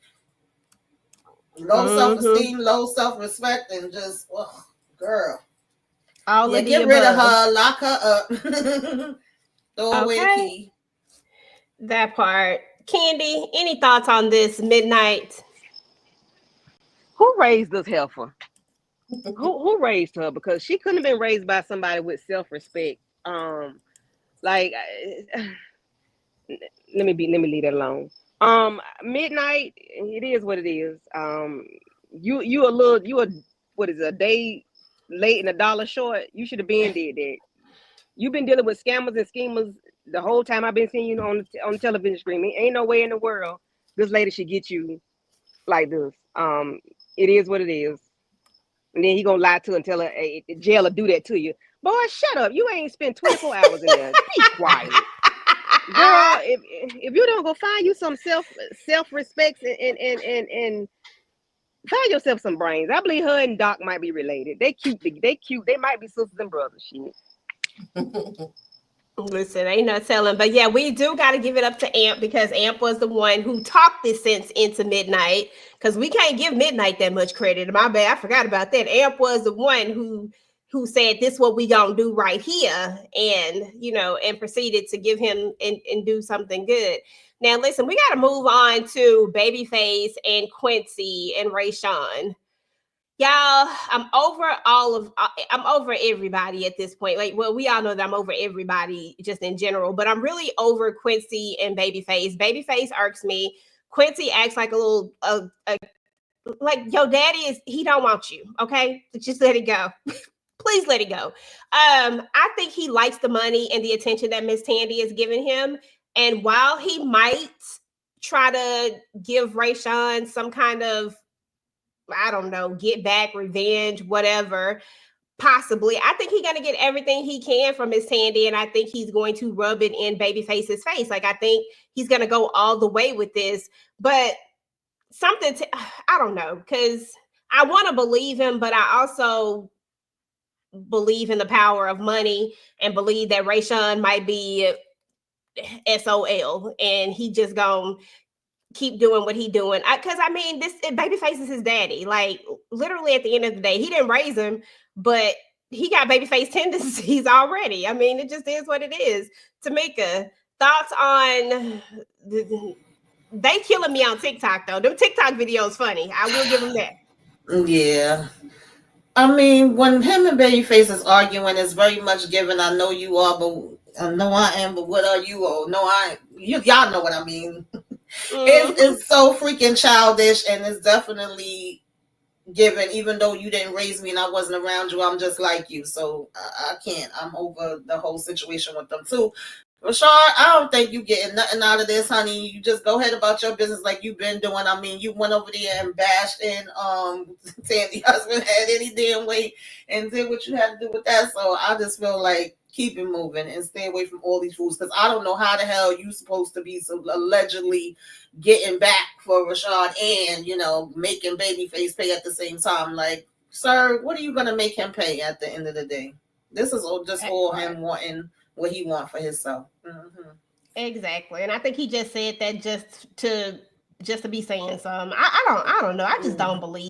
Low self-esteem, low self-respect, and just, girl. Get rid of her, lock her up. Throw away the key.
That part. Candy, any thoughts on this midnight?
Who raised this heifer? Who raised her? Because she couldn't have been raised by somebody with self-respect. Let me leave that alone. Midnight, it is what it is. A day late and $1 short. You should have been did that. You've been dealing with scammers and schemers the whole time I've been seeing you on the television screen. Ain't no way in the world this lady should get you like this. It is what it is. And then he gonna lie to her and tell her, hey, the jail will do that to you. Boy, shut up. You ain't spent 24 hours in there. Be quiet. Girl, if you don't go find you some self-respect and find yourself some brains. I believe her and Doc might be related. They cute. They might be sisters and brothers. Shit.
Listen, ain't no telling. But yeah, we do got to give it up to Amp because Amp was the one who talked this sense into Midnight because we can't give Midnight that much credit. My bad. I forgot about that. Amp was the one who said, this is what we gonna do right here. And, and proceeded to give him and do something good. Now, listen, we got to move on to Babyface and Quincy and Rayshawn. Y'all, I'm over everybody at this point. We all know that I'm over everybody just in general, but I'm really over Quincy and Babyface. Babyface irks me. Quincy acts like a little, like your daddy he don't want you. Okay. Just let it go. Please let it go. I think he likes the money and the attention that Miss Tandy is giving him. And while he might try to give Rayshawn some kind of, I don't know, get back, revenge, whatever, possibly, I think he's going to get everything he can from Miss Tandy, and I think he's going to rub it in Babyface's face. I think he's going to go all the way with this, but I don't know, because I want to believe him, but I also believe in the power of money and believe that Rayshawn might be SOL, and he just gonna keep doing what he doing. Because this Babyface is his daddy. Literally, at the end of the day, he didn't raise him, but he got Babyface tendencies already. It just is what it is. Tamika, thoughts on they killing me on TikTok though. Them TikTok videos funny. I will give them that.
Yeah. When him and Babyface is arguing, it's very much given. I know you are, but I know I am, but what are you? Oh, no, I ain't. Y'all know what I mean. It's so freaking childish, and it's definitely given. Even though you didn't raise me and I wasn't around you, I'm just like you. So I can't. I'm over the whole situation with them too. Rashard, I don't think you getting nothing out of this, honey. You just go ahead about your business like you've been doing. You went over there and bashed in Tandy's husband had any damn way and did what you had to do with that. So I just feel like keep it moving and stay away from all these fools, because I don't know how the hell you supposed to be allegedly getting back for Rashard and, making Babyface pay at the same time. Sir, what are you going to make him pay at the end of the day? This is all him wanting what he want for himself. Mm-hmm.
Exactly. And I think he just said that just to be saying something. I don't know. I just don't believe.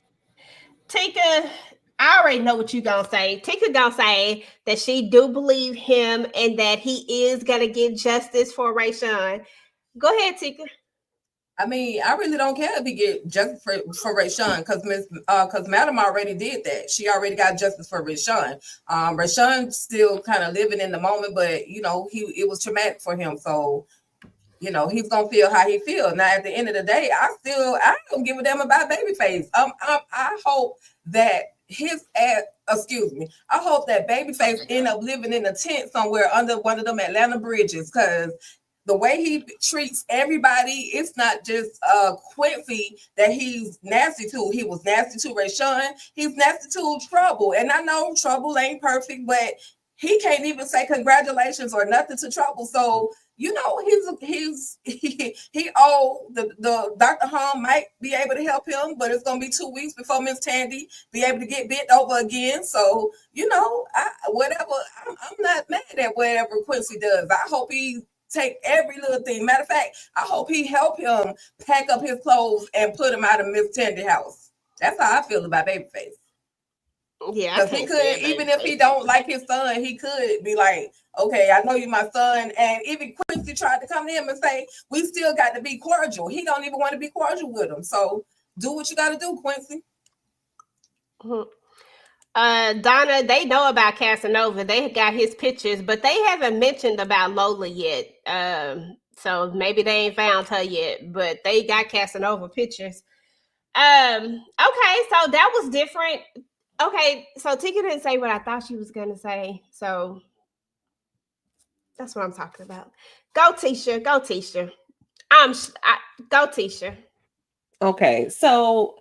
Tika, I already know what you're gonna say. Tika gonna say that she do believe him and that he is gonna get justice for Rayshawn. Go ahead, Tika.
I mean, I really don't care if he get justice for Rayshawn because Madam already did that. She already got justice for Rayshawn. Rayshawn still kind of living in the moment, but it was traumatic for him. So he's gonna feel how he feels. Now, at the end of the day, I don't give a damn about Babyface. I hope that I hope that Babyface end up living in a tent somewhere under one of them Atlanta bridges, because the way he treats everybody, it's not just Quincy that he's nasty to. He was nasty to Rayshawn. He's nasty to Trouble. And I know Trouble ain't perfect, but he can't even say congratulations or nothing to Trouble. So, he the Dr. Hom might be able to help him, but it's gonna be 2 weeks before Miss Tandy be able to get bent over again. So, I'm not mad at whatever Quincy does. I hope he take every little thing. Matter of fact, I hope he help him pack up his clothes and put him out of Miss Tandy house. That's how I feel about Babyface.
Yeah,
because he could, even if he don't like his son, he could be like, okay, I know you're my son. And even Quincy tried to come to him and say, we still got to be cordial. He don't even want to be cordial with him. So do what you got to do, Quincy.
Donna, they know about Casanova. They got his pictures, but they haven't mentioned about Lola yet. So maybe they ain't found her yet, but they got Casanova pictures. Okay, so that was different. Okay, so Tika didn't say what I thought she was gonna say, so that's what I'm talking about. Go, Tisha. Go, Tisha. Go, Tisha.
Okay, so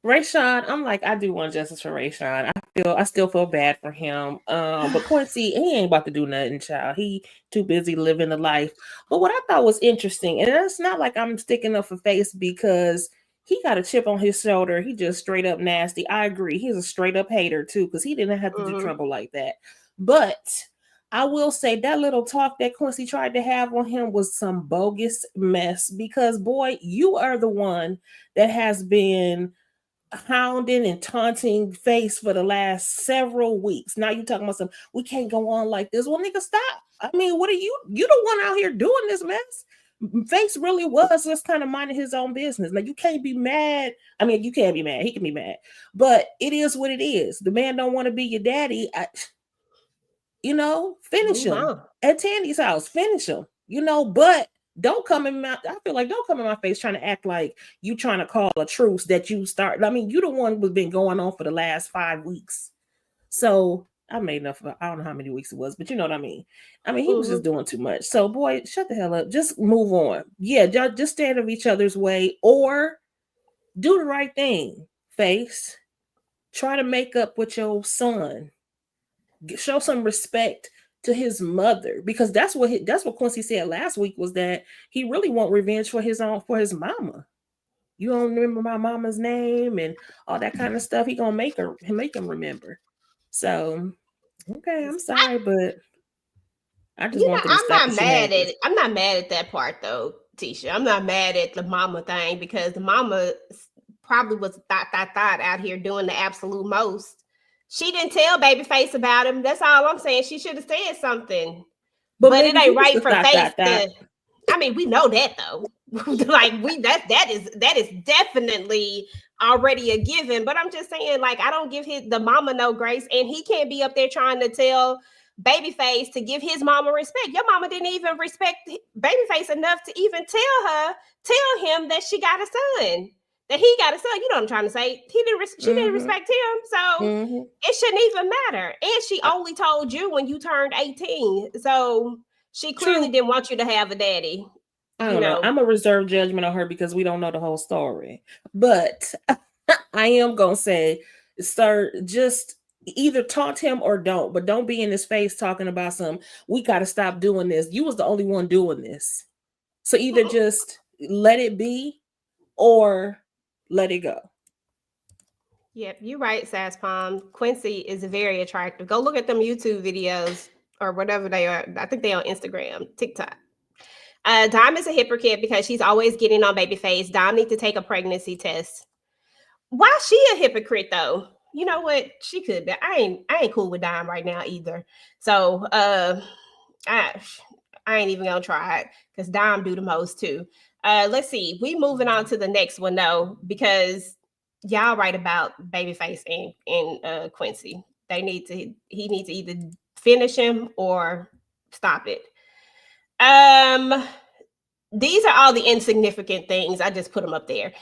Rayshawn, I'm like, I do want justice for Rayshawn. I still feel bad for him. But Quincy, he ain't about to do nothing, child. He too busy living the life. But what I thought was interesting, and it's not like I'm sticking up for Face because he got a chip on his shoulder. He just straight up nasty. I agree. He's a straight up hater too, because he didn't have to do trouble like that. But I will say that little talk that Quincy tried to have on him was some bogus mess, because boy, you are the one that has been hounding and taunting Face for the last several weeks. Now you talking about we can't go on like this. Well, nigga, stop. I mean, what are you the one out here doing this mess? Face really was just kind of minding his own business. Now you can't be mad. I mean, you can't be mad. He can be mad, but it is what it is. The man don't want to be your daddy. Finish him at Tandy's house. Finish him. But don't come in my. I feel like don't come in my face trying to act like you trying to call a truce that you start. I mean, you the one who's been going on for the last 5 weeks. So I made enough. I don't know how many weeks it was, but you know what I mean. I mean, he was just doing too much. So boy, shut the hell up. Just move on. Yeah, just stay out of each other's way or do the right thing. Face. Try to make up with your son. Show some respect to his mother, because that's what Quincy said last week, was that he really want revenge for his mama. You don't remember my mama's name and all that kind of stuff. He gonna make him remember. So okay, I'm sorry, but I just want to stop.
I'm not mad at that part though, Tisha. I'm not mad at the mama thing, because the mama probably was thought out here doing the absolute most. She didn't tell Babyface about him. That's all I'm saying. She should have said something. But it ain't right for Face to. I mean, we know that though. Like that is definitely already a given. But I'm just saying, like, I don't give the mama no grace, and he can't be up there trying to tell Babyface to give his mama respect. Your mama didn't even respect Babyface enough to even tell him that she got a son. That he got a son. You know what I'm trying to say. She didn't respect him, so it shouldn't even matter. And she only told you when you turned 18, so she clearly didn't want you to have a daddy.
I don't know. I'm a reserve judgment on her because we don't know the whole story. But I am gonna say, sir, just either taunt him or don't. But don't be in his face talking about we got to stop doing this. You was the only one doing this, so either just let it be or let it go.
Yep, you're right, Sass Palm. Quincy is very attractive. Go look at them YouTube videos or whatever they are. I think they're on Instagram, TikTok. Dime is a hypocrite because she's always getting on Babyface. Dime needs to take a pregnancy test. Why she a hypocrite though? You know what? She could be. I ain't cool with Dime right now either. So I ain't even gonna try it because Dime do the most too. Let's see. We moving on to the next one though, because y'all right about Babyface and Quincy. He needs to either finish him or stop it. These are all the insignificant things. I just put them up there.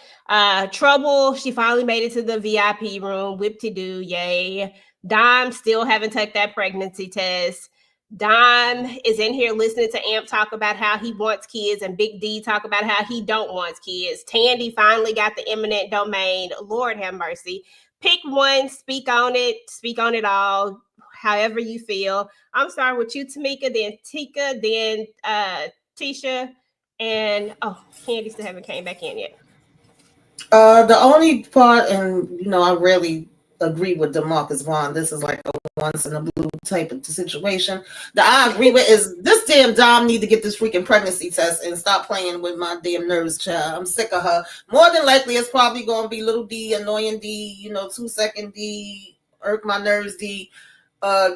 Trouble, she finally made it to the VIP room. Whip-de-doo, yay. Dime still haven't took that pregnancy test. Dime is in here listening to Amp talk about how he wants kids, and Big D talk about how he don't want kids. Tandy finally got the eminent domain. Lord have mercy. Pick one, speak on it all, however you feel. I'm starting with you, Tamika, then Tika, then Tisha, and Candy still haven't came back in yet.
The only part, and I really agree with DeMarcus Vaughn. This is like a once in a blue type of situation that I agree with is this damn Dom need to get this freaking pregnancy test and stop playing with my damn nerves, child. I'm sick of her. More than likely, it's probably going to be little D, annoying D, 2-second D, irk my nerves D.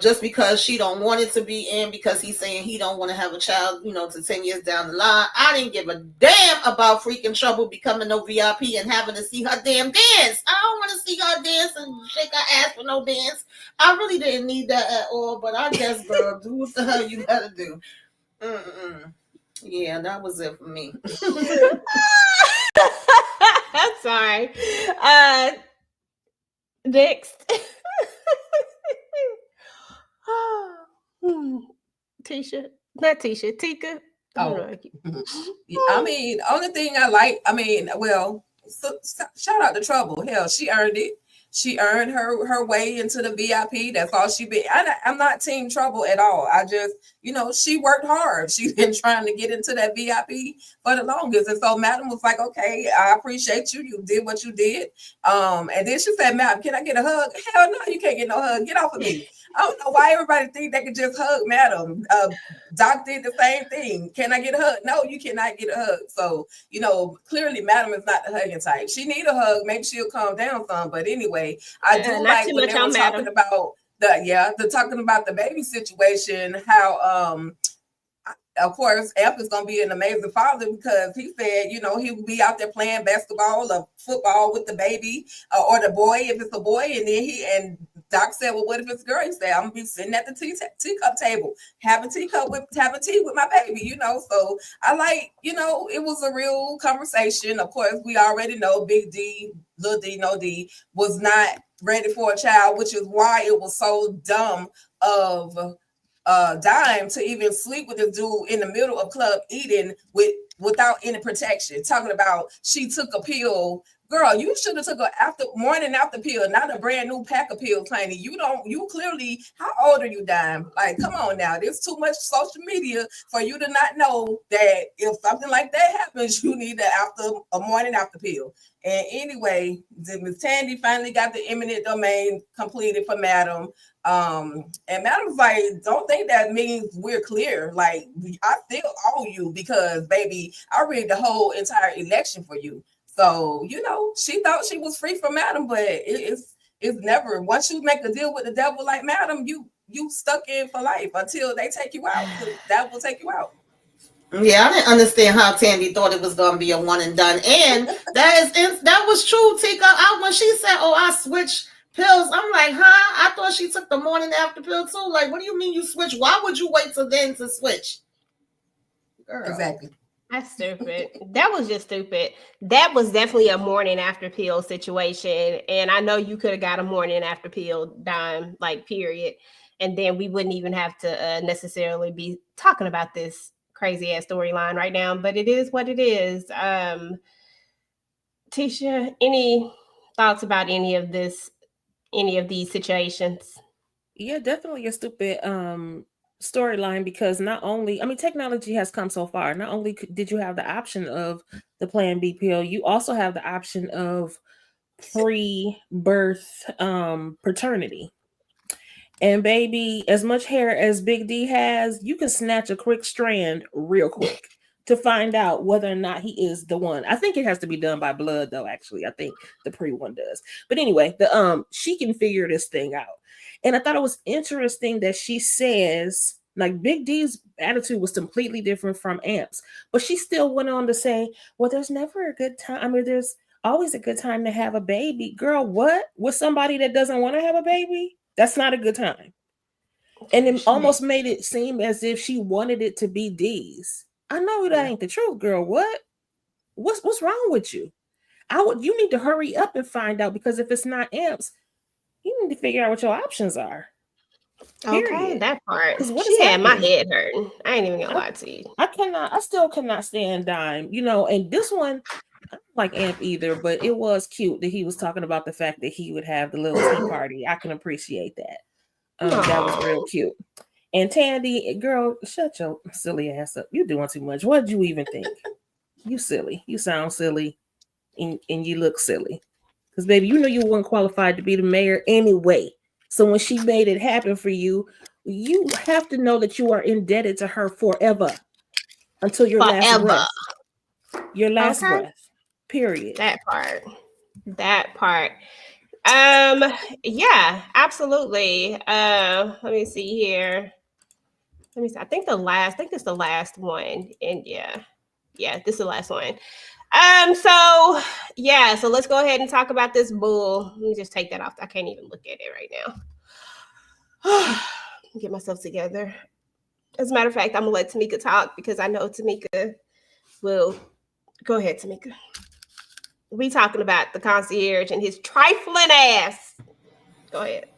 Just because she don't want it to be in, because he's saying he don't want to have a child, to 10 years down the line. I didn't give a damn about freaking Trouble becoming no VIP and having to see her damn dance. I don't want to see her dance and shake her ass for no dance. I really didn't need that at all, but I guess, girl, do what the hell you gotta do. Yeah, that was it for me.
Sorry. Next. Tisha, not Tisha, Tika.
I mean, only thing I like, shout out to Trouble. Hell, she earned it. She earned her way into the VIP. That's all she been. I'm not team Trouble at all. I just, she worked hard. She's been trying to get into that VIP for the longest. And so Madam was like, okay, I appreciate you. You did what you did. And then she said, Madam, can I get a hug? Hell no, you can't get no hug. Get off of me. I don't know why everybody think they can just hug Madam. Doc did the same thing. Can I get a hug? No, you cannot get a hug. So, clearly Madam is not the hugging type. She need a hug. Maybe she'll calm down some. But anyway, I do like when they were talking about talking about the baby situation, how of course, Amp is going to be an amazing father because he said, he will be out there playing basketball or football with the baby or the boy if it's a boy. And then Doc said, well, what if it's a girl? He said, I'm going to be sitting at the teacup table, having tea with my baby, So I like, it was a real conversation. Of course, we already know Big D, Little D, No D was not ready for a child, which is why it was so dumb of Dime to even sleep with this dude in the middle of Club Eden without any protection. Talking about she took a pill. Girl, you should have took a morning after pill, not a brand new pack of pills, Tiny. You clearly, how old are you, Dime? Like, come on now. There's too much social media for you to not know that if something like that happens, you need a morning after pill. And anyway, Miss Tandy finally got the eminent domain completed for Madam. And Madam's like, don't think that means we're clear. Like, I still owe you because, baby, I rigged the whole entire election for you. So, she thought she was free from Madam, but it's never. Once you make a deal with the devil like Madam, you stuck in for life until they take you out. That will take you out.
Yeah, I didn't understand how Tandy thought it was gonna be a one and done, and that was true, Tika. When she said, "Oh, I switched pills," I'm like, "Huh?" I thought she took the morning after pill too. Like, what do you mean you switch? Why would you wait till then to switch? Girl.
Exactly.
That's stupid. That was just stupid. That was definitely a morning after pill situation, and I know you could have got a morning after pill Dime, like period, and then we wouldn't even have to necessarily be talking about this crazy ass storyline right now, but it is what it is. Tisha, any thoughts about any of these situations?
Yeah, definitely a stupid storyline because not only, technology has come so far. Not only did you have the option of the Plan B pill, you also have the option of pre-birth paternity. And baby, as much hair as Big D has, you can snatch a quick strand real quick to find out whether or not he is the one. I think it has to be done by blood, though. Actually, I think the pre one does. But anyway, she can figure this thing out. And I thought it was interesting that she says Like Big D's attitude was completely different from Amp's, but she still went on to say, "Well, there's never a good time. I mean, there's always a good time to have a baby." Girl, what? With somebody that doesn't want to have a baby? That's not a good time. And it almost made it seem as if she wanted it to be D's. I know that ain't the truth, girl. What? What's wrong with you? You need to hurry up and find out, because if it's not Amp's, you need to figure out what your options are.
Okay,
Period.
that part.
'Cause what
She
is
had my
happening?
head hurting. I ain't even gonna lie to you.
I still cannot stand Dime, and this one, I don't like Amp either, but it was cute that he was talking about the fact that he would have the little tea party. I can appreciate that. That was real cute. And Tandy, girl, shut your silly ass up. You're doing too much. What did you even think? You silly. You sound silly, and you look silly. Because, baby, you know you weren't qualified to be the mayor anyway. So when she made it happen for you, you have to know that you are indebted to her forever, until your last breath. Your last breath. Period.
That part. Yeah, absolutely. Let me see here. Let me see. I think it's the last one. And yeah, this is the last one. So let's go ahead and talk about this bull. Let me just take that off. I can't even look at it right now. Get myself together. As a matter of fact, I'm gonna let Tamika talk, because I know Tamika will. Go ahead, Tamika. We talking about the concierge and his trifling ass. Go ahead.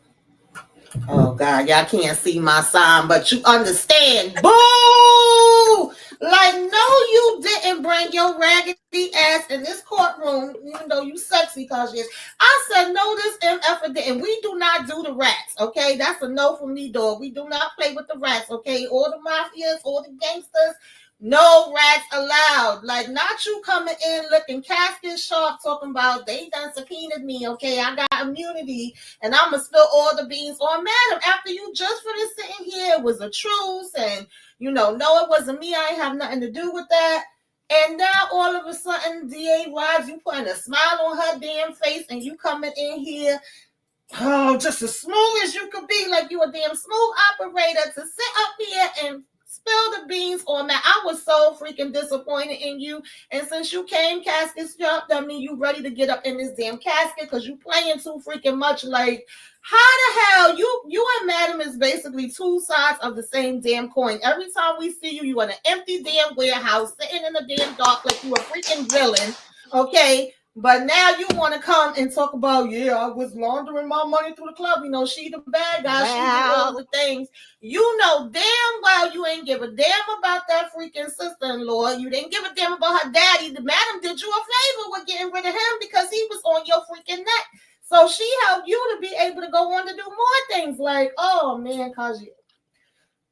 Oh God, y'all can't see my sign, but you understand. Boo! Like, no, you didn't bring your raggedy ass in this courtroom, even though you sexy, cause I said no, this MF didn't. We do not do the rats, okay? That's a no for me, dog. We do not play with the rats, okay? Or the mafias, or the gangsters. No rats allowed. Like, not you coming in looking casket sharp, talking about they done subpoenaed me, okay? I got immunity, and I'm gonna spill all the beans on madam after you just finished sitting here. It was a truce, and no, it wasn't me. I ain't have nothing to do with that. And now all of a sudden, DA Rods, you putting a smile on her damn face, and you coming in here, just as smooth as you could be, like you a damn smooth operator, to sit up here and spill the beans on that. I was so freaking disappointed in you. And since you came casket strapped, that mean you ready to get up in this damn casket, because you playing too freaking much. Like, how the hell you and madam is basically two sides of the same damn coin. Every time we see you, you in an empty damn warehouse, sitting in the damn dark like you a freaking villain. Okay. But now you want to come and talk about, I was laundering my money through the club. She the bad guy. She did all the things. You know damn well you ain't give a damn about that freaking sister-in-law. You didn't give a damn about her daddy. The madam did you a favor with getting rid of him, because he was on your freaking neck. So she helped you to be able to go on to do more things. Like, oh man,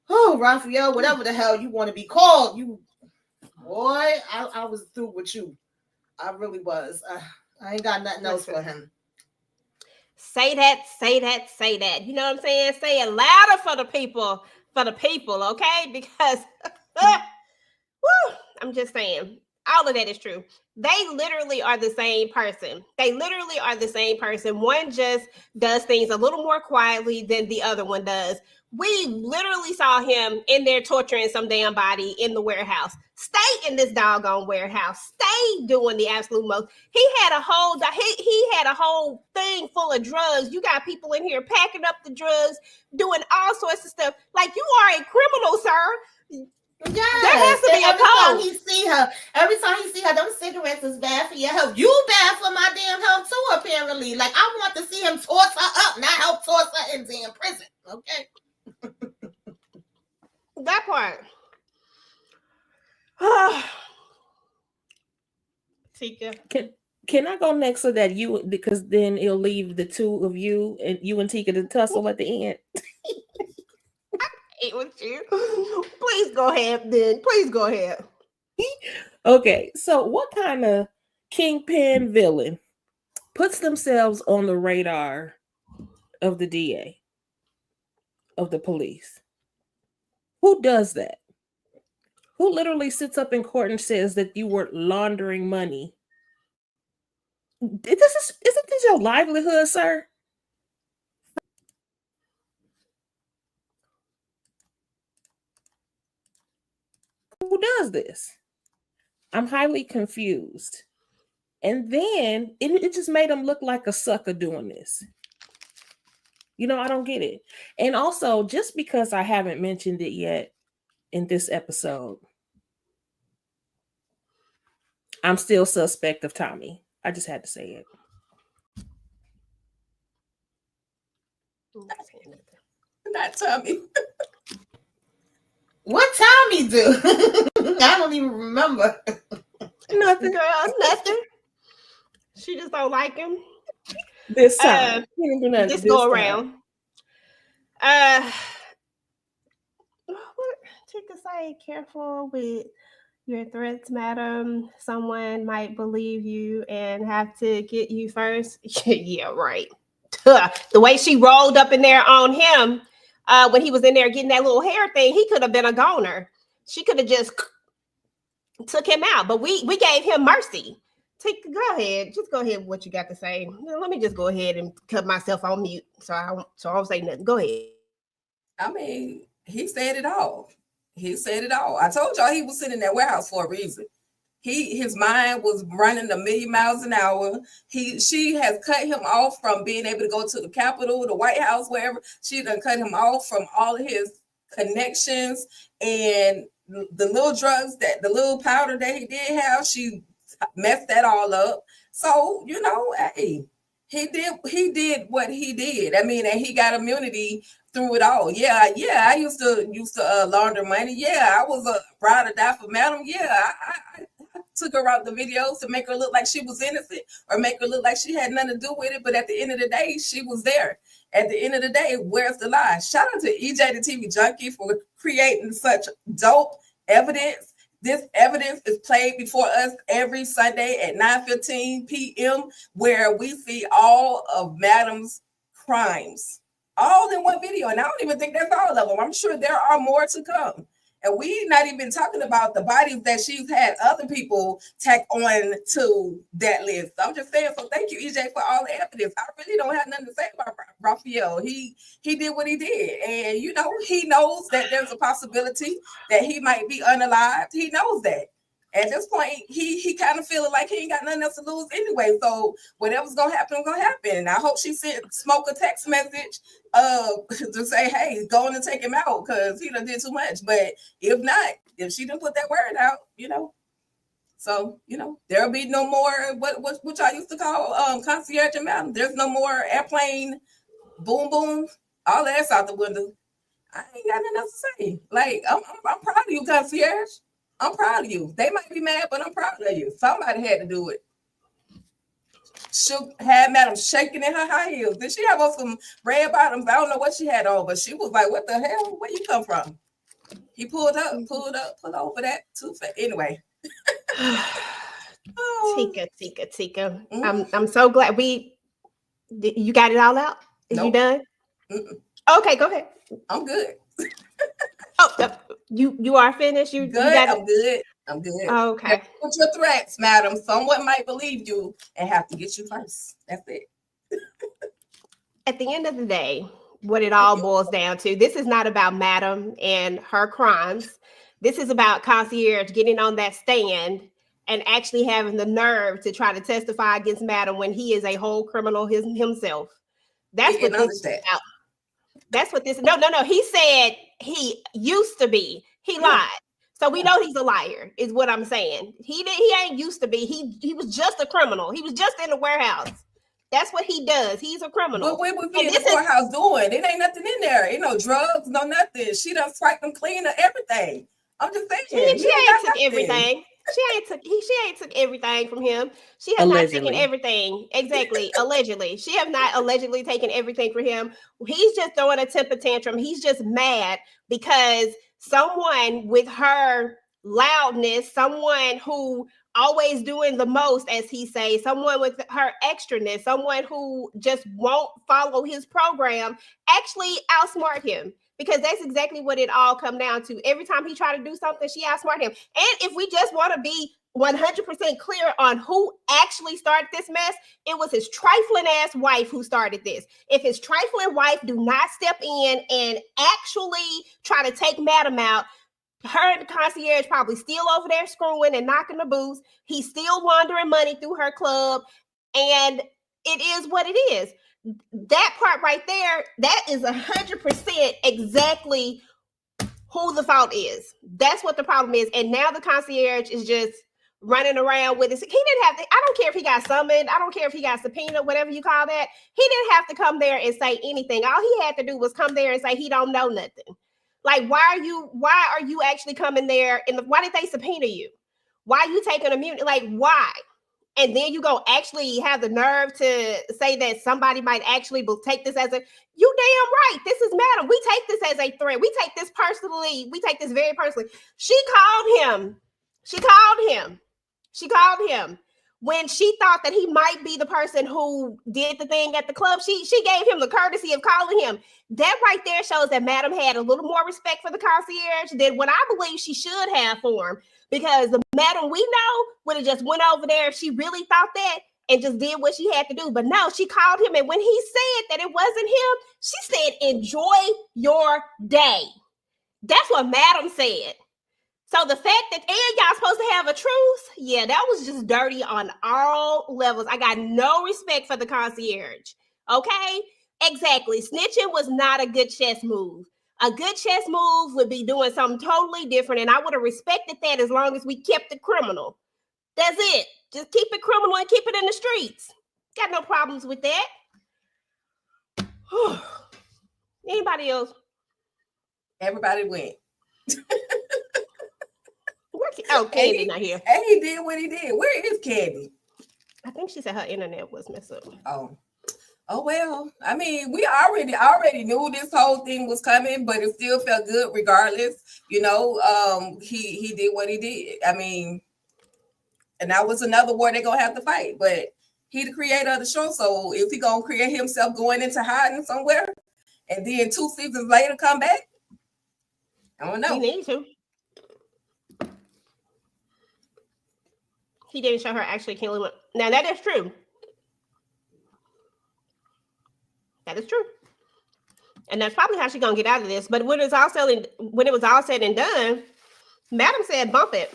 Raphael, whatever the hell you want to be called, you boy, I was through with you. I really was. I ain't got nothing else for him.
Say that. You know what I'm saying? Say it louder for the people, okay? Because, I'm just saying, all of that is true. They literally are the same person. One just does things a little more quietly than the other one does. We literally saw him in there torturing some damn body in the warehouse. Stay in this doggone warehouse. Stay doing the absolute most. He had a whole thing full of drugs. You got people in here packing up the drugs, doing all sorts of stuff. Like, you are a criminal, sir.
Yes.
There has to be a code.
Every time he see her, them cigarettes is bad for your health. You bad for my damn health too, apparently. Like, I want to see him toss her up, not help toss her in damn prison. Okay.
That part. Tika.
Can I go next, so that because then it'll leave the two of you and Tika to tussle at the end?
It was you. Please go ahead, then. Please go ahead.
Okay, so what kind of kingpin villain puts themselves on the radar of the DA, of the police? Who does that? Who literally sits up in court and says that you were laundering money? Isn't this your livelihood, sir? Who does this? I'm highly confused. And then it just made him look like a sucker doing this. You know, I don't get it. And also, just because I haven't mentioned it yet in this episode, I'm still suspect of Tommy. I just had to say it.
Not Tommy.
What Tommy do? I don't even remember.
Nothing, girl. Nothing. She just don't like him.
This time.
This go around. What Tika say? Careful with your threats, madam. Someone might believe you and have to get you first. Yeah, right. The way she rolled up in there on him when he was in there getting that little hair thing, he could have been a goner. She could have just took him out, but we gave him mercy. Go ahead. Just go ahead with what you got to say. Let me just go ahead and cut myself on mute so I won't say nothing. Go ahead.
I mean, he said it all. He said it all. I told y'all he was sitting in that warehouse for a reason. His mind was running 1,000,000 miles an hour. She has cut him off from being able to go to the Capitol, the White House, wherever. She done cut him off from all of his connections and the little drugs, that the little powder that he did have. She messed that all up. So, you know, hey, he did what he did. I mean, and he got immunity through it all. Yeah, I used to launder money. Yeah, I was a ride or die for madam. Yeah, I took her out the videos to make her look like she was innocent or make her look like she had nothing to do with it. But at the end of the day, she was there. At the end of the day, where's the lie? Shout out to EJ the TV Junkie for creating such dope evidence. This evidence is played before us every Sunday at 9:15 p.m. where we see all of Madam's crimes, all in one video. And I don't even think that's all of them. I'm sure there are more to come. And we're not even talking about the bodies that she's had other people tack on to that list. I'm just saying, so thank you, EJ, for all the evidence. I really don't have nothing to say about Raphael. He did what he did. And, you know, he knows that there's a possibility that he might be unalived. He knows that. At this point, he kind of feeling like he ain't got nothing else to lose anyway. So whatever's gonna happen, gonna happen. And I hope she sent Smoke a text message to say, hey, go on and take him out because he done did too much. But if not, if she didn't put that word out, you know. So, you know, there'll be no more what y'all used to call concierge and mountain. There's no more airplane boom boom. All that's out the window. I ain't got nothing else to say. Like, I'm proud of you, concierge. I'm proud of you. They might be mad, but I'm proud of you. Somebody had to do it. She had Madam shaking in her high heels. Did she have on some red bottoms? I don't know what she had on, but she was like, what the hell? Where you come from? He pulled over that too. Anyway.
Tika. I'm so glad you got it all out. Is you done? Okay, go ahead.
I'm good.
You are finished. You
good. I'm good.
Okay.
Put your threats, madam. Someone might believe you and have to get you first. That's it.
At the end of the day, what it all boils down to, this is not about madam and her crimes. This is about concierge getting on that stand and actually having the nerve to try to testify against madam when he is a whole criminal himself. That's what this is about. That's what this. No. He said he used to be. He lied. So we know he's a liar, is what I'm saying. He ain't used to be. He was just a criminal. He was just in the warehouse. That's what he does. He's a criminal.
But what was he in the warehouse doing? It ain't nothing in there. Ain't no drugs, no nothing. She done swiped them clean of everything. I'm just saying.
She ain't took everything. She ain't took everything from him. She has not taken everything. Exactly. Allegedly. She have not allegedly taken everything from him. He's just throwing a temper tantrum. He's just mad because someone with her loudness, someone who always doing the most, as he says, someone with her extraness, someone who just won't follow his program, actually outsmart him. Because that's exactly what it all come down to. Every time he try to do something, she outsmart him. And if we just want to be 100% clear on who actually started this mess, it was his trifling ass wife who started this. If his trifling wife do not step in and actually try to take madam out, Her and the concierge probably still over there screwing and knocking the boots. He's still laundering money through her club. And it is what it is. That part right there, that is 100% exactly who the fault is. That's what the problem is. And now the concierge is just running around with it. He didn't have to, I don't care if he got summoned. I don't care if he got subpoenaed, whatever you call that. He didn't have to come there and say anything. All he had to do was come there and say he don't know nothing. Like, why are you actually coming there? And why did they subpoena you? Why are you taking immunity? Like, why? And then you go actually have the nerve to say that somebody might actually take this as a, you damn right. This is Madam. We take this as a threat. We take this personally. We take this very personally. She called him. She called him when she thought that he might be the person who did the thing at the club. She gave him the courtesy of calling him. That right there shows that Madam had a little more respect for the concierge than what I believe she should have for him. Because the Madam we know would have just went over there if she really thought that and just did what she had to do. But no, she called him. And when he said that it wasn't him, she said, enjoy your day. That's what Madam said. So the fact that, and y'all supposed to have a truce, yeah, that was just dirty on all levels. I got no respect for the concierge. Okay? Exactly. Snitching was not a good chess move. A good chess move would be doing something totally different, and I would have respected that as long as we kept it criminal. That's it. Just keep it criminal and keep it in the streets. Got no problems with that. Anybody else?
Everybody went.
Candy's not here.
And he did what he did. Where is Candy?
I think she said her internet was messed up.
Oh well. I mean, we already knew this whole thing was coming, but it still felt good regardless. You know, he did what he did. I mean, and that was another war they're gonna have to fight. But he the creator of the show, so if he gonna create himself going into hiding somewhere, and then 2 seasons later come back, I don't know.
He needs to. He didn't show her actually killing him. Now that is true. That is true. And that's probably how she's gonna get out of this. But when it was all said and done, Madam said, bump it.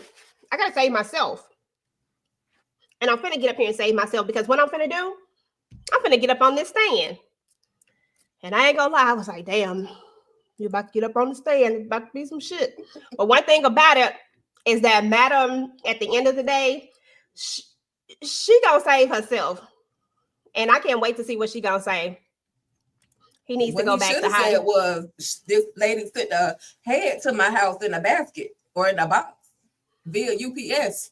I gotta save myself. And I'm finna get up here and save myself, because what I'm finna do, I'm finna get up on this stand. And I ain't gonna lie, I was like, damn, you about to get up on the stand. It's about to be some shit. But one thing about it is that Madam, at the end of the day, she gonna save herself. And I can't wait to see what she gonna say. He needs to go back to hiding.
What he should have said was, this lady sent a head to my house in a basket or in a box via UPS.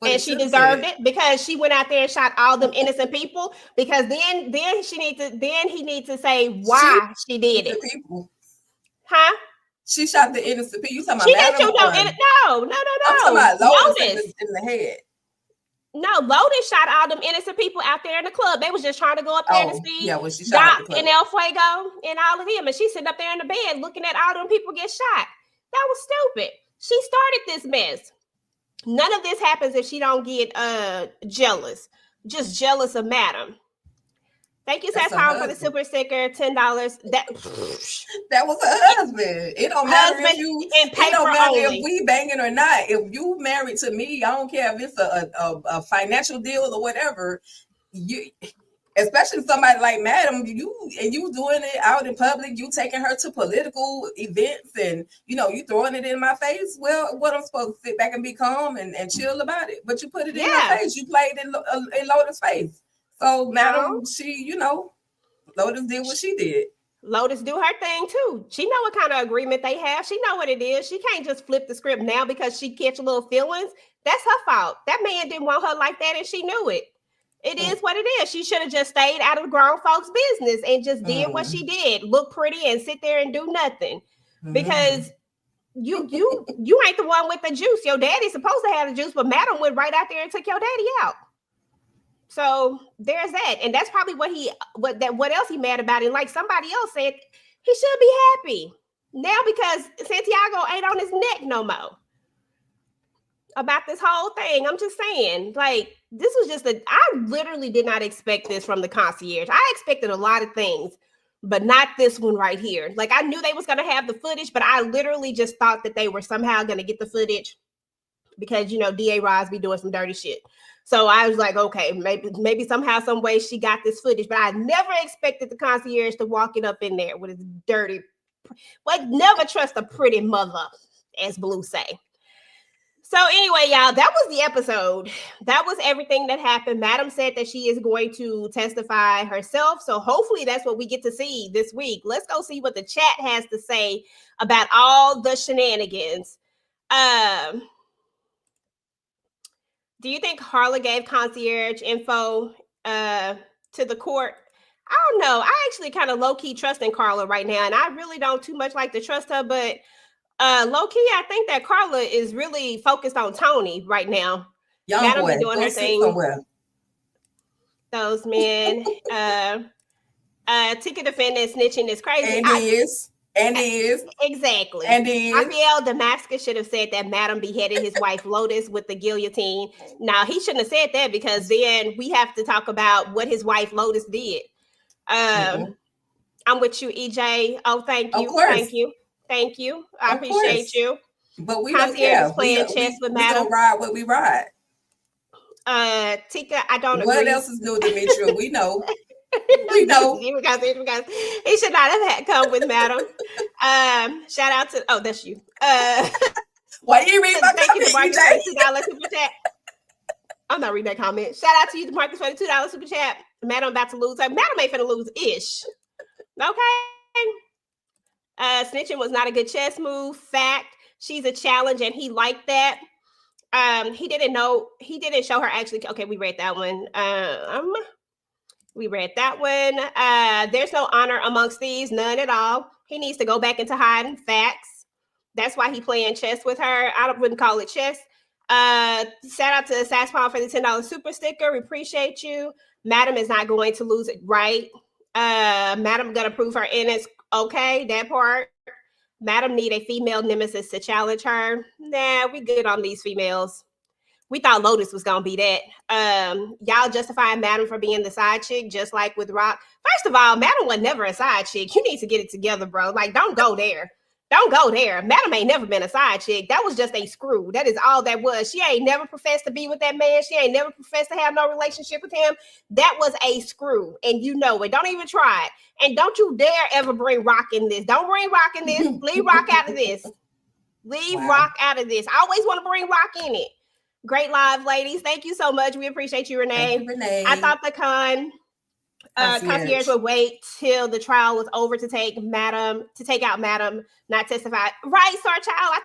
And she deserved it, because she went out there and shot all them innocent people. Because then he needs to say why she did it. Huh?
She shot the innocent people. You talking about
she didn't shoot no. I'm
talking about Lotus in the head.
No, Lotus shot all them innocent people out there in the club. They was just trying to go up there to see
when she shot
Doc and El Fuego and all of them. And she's sitting up there in the bed looking at all them people get shot. That was stupid. She started this mess. None of this happens if she don't get jealous. Just jealous of Madam. Thank you, Sass Home, for the super sticker, $10. That
was her husband. It don't matter if we banging or not. If you married to me, I don't care if it's a financial deal or whatever. You, especially somebody like Madam, you doing it out in public. You taking her to political events, and you throwing it in my face. Well, what I'm supposed to sit back and be calm and chill about it? But you put it in my face. You played in Lotus' face. So Madam, she, Lotus did what she did.
Lotus do her thing too. She know what kind of agreement they have. She know what it is. She can't just flip the script now because she catch a little feelings. That's her fault. That man didn't want her like that, and she knew it. It is what it is. She should have just stayed out of grown folks' business and just did what she did. Look pretty and sit there and do nothing. Because you ain't the one with the juice. Your daddy's supposed to have the juice, but Madam went right out there and took your daddy out. So there's that. And that's probably what else he mad about. And like somebody else said, he should be happy now because Santiago ain't on his neck no more about this whole thing. I'm just saying, like, this was I literally did not expect this from the concierge. I expected a lot of things but not this one right here. Like, I knew they was gonna have the footage, but I literally just thought that they were somehow gonna get the footage because, you know, DA Roz be doing some dirty shit. So I was like, okay, maybe somehow, some way she got this footage, but I never expected the concierge to walk it up in there with his dirty. Like, never trust a pretty mother, as Blue say. So anyway, y'all, that was the episode. That was everything that happened. Madam said that she is going to testify herself. So hopefully that's what we get to see this week. Let's go see what the chat has to say about all the shenanigans. Do you think Harla gave concierge info to the court? I don't know. I actually kind of low-key trust in Carla right now, and I really don't too much like to trust her, but low-key, I think that Carla is really focused on Tony right now.
Young
Madam
boy,
be doing
go
her
sit
thing.
somewhere.
Those men. Ticket defendant snitching is crazy.
And is.
Exactly.
And is.
Raphael Damascus should have said that Madam beheaded his wife Lotus with the guillotine. Now, he shouldn't have said that because then we have to talk about what his wife Lotus did. I'm with you, EJ. Oh, thank you. Thank you. Thank you. I appreciate you.
But we don't care.
Playing chess with Madam.
We don't ride what we ride.
Tika, I don't agree.
What else is new, Demetria? We know. We know.
He should not have come with Madam. Shout out to that's you.
Why you read my
thank you to
comment,
Marcus for $2 super chat. I'm not reading that comment. Shout out to you, Marcus, for the $2 super chat. Madam about to lose her. Madam ain't finna lose ish. Okay. Snitching was not a good chess move. Fact. She's a challenge, and he liked that. He didn't show her actually. Okay, we read that one. We read that one. There's no honor amongst thieves, none at all. He needs to go back into hiding. Facts. That's why he playing chess with her. I wouldn't call it chess. Shout out to Saspon for the $10 super sticker. We appreciate you. Madam is not going to lose it, right? Madam gonna prove her innocence. Okay, that part. Madam need a female nemesis to challenge her. Nah, we good on these females. We thought Lotus was gonna be that. Y'all justifying Madam for being the side chick, just like with Rock. First of all, Madam was never a side chick. You need to get it together, bro. Like, don't go there. Don't go there. Madam ain't never been a side chick. That was just a screw. That is all that was. She ain't never professed to be with that man. She ain't never professed to have no relationship with him. That was a screw. And you know it. Don't even try it. And don't you dare ever bring Rock in this. Don't bring Rock in this. Leave Rock out of this. Leave Rock out of this. I always want to bring Rock in it. Great live, ladies. Thank you so much. We appreciate you, Renee.
Thank you, Renee.
I thought the concierge would wait till the trial was over to take out Madam, not testify. Right, Star Child? I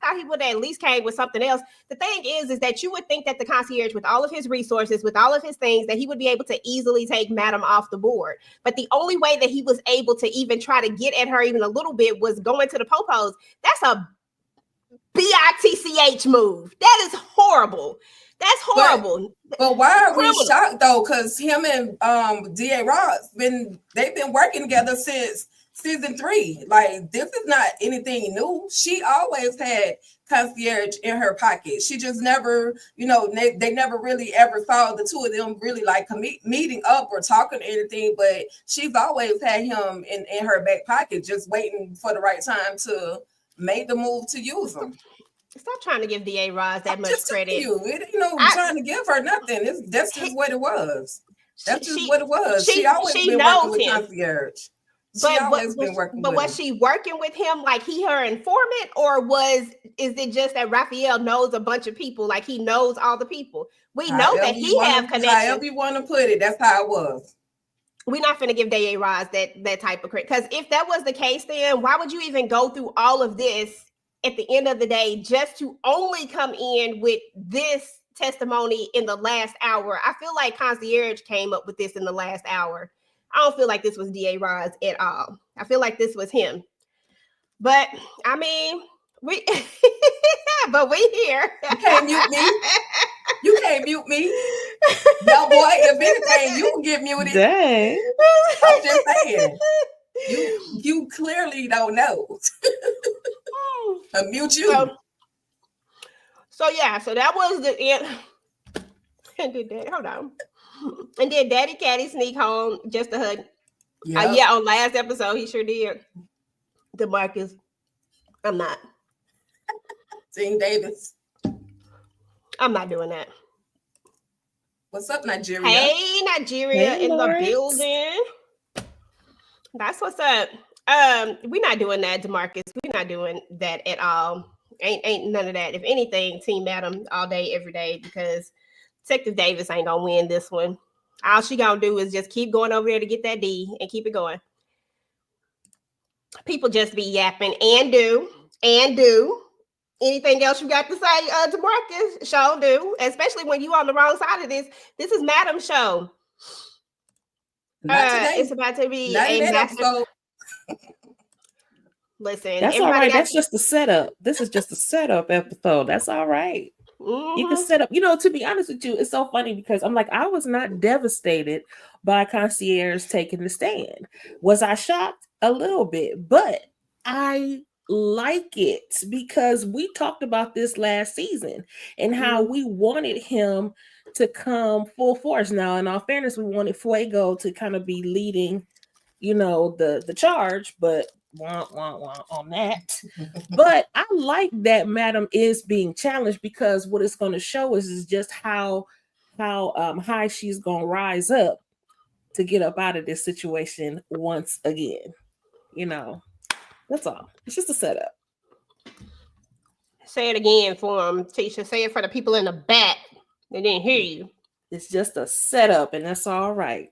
thought he would have at least came with something else. The thing is that you would think that the concierge, with all of his resources, with all of his things, that he would be able to easily take Madam off the board. But the only way that he was able to even try to get at her even a little bit was going to the popos. That's a BITCH move. That is horrible. That's horrible.
But why are we shocked though? Because him and DA Ross they've been working together since season 3. Like, this is not anything new. She always had concierge in her pocket. She just never, they never really ever saw the two of them really like meeting up or talking or anything. But she's always had him in her back pocket, just waiting for the right time to make the move to use him.
Stop trying to give DA Roz that much credit.
It ain't trying to give her nothing. That's just what it was. That's just what it was. She always been working with concierge.
But was she working with him like he her informant, or is it just that Raphael knows a bunch of people, like he knows all the people? We know that he have connections.
However you want to put it, that's how it was.
We're not going to give DA Roz that type of credit, because if that was the case, then why would you even go through all of this at the end of the day just to only come in with this testimony in the last hour? I feel like concierge came up with this in the last hour. I don't feel like this was DA Roz at all. I feel like this was him. But I mean, we here.
You can't mute me. You can't mute me. No, boy, if anything, you can get muted.
Dang.
I'm just saying. You clearly don't know. I'll mute you.
So that was the end. And then Daddy Caddy sneak home just to hug Yeah, on last episode, he sure did. DeMarcus, I'm not.
Team Davis.
I'm not doing that.
What's up, Nigeria?
Hey, Nigeria
Hey,
in
Lawrence.
the building. That's what's up. We're not doing that, DeMarcus. We're not doing that at all. Ain't none of that. If anything, Team Madam all day, every day, because Detective Davis ain't gonna win this one. All she gonna do is just keep going over there to get that D and keep it going. People just be yapping and do. Anything else you got to say, DeMarcus? Show do, especially when you on the wrong side of this. This is Madam's show.
Not today.
It's about to be
Not in
a
that
massive.
episode.
Listen,
That's all
everybody
right.
got-
That's just the setup. This is just a setup episode. That's all right. You can
Mhm.
set up, to be honest with you, it's so funny because I'm like, I was not devastated by Concierge taking the stand. Was I shocked? A little bit, but I like it because we talked about this last season and how we wanted him to come full force. Now, in all fairness, we wanted Fuego to kind of be leading, the charge, but on that. But I like that Madam is being challenged because what it's going to show is just how high she's going to rise up to get up out of this situation once again. That's all. It's just a setup.
Say it again for him, Tisha. Say it for the people in the back. They didn't hear you.
It's just a setup, and that's all right.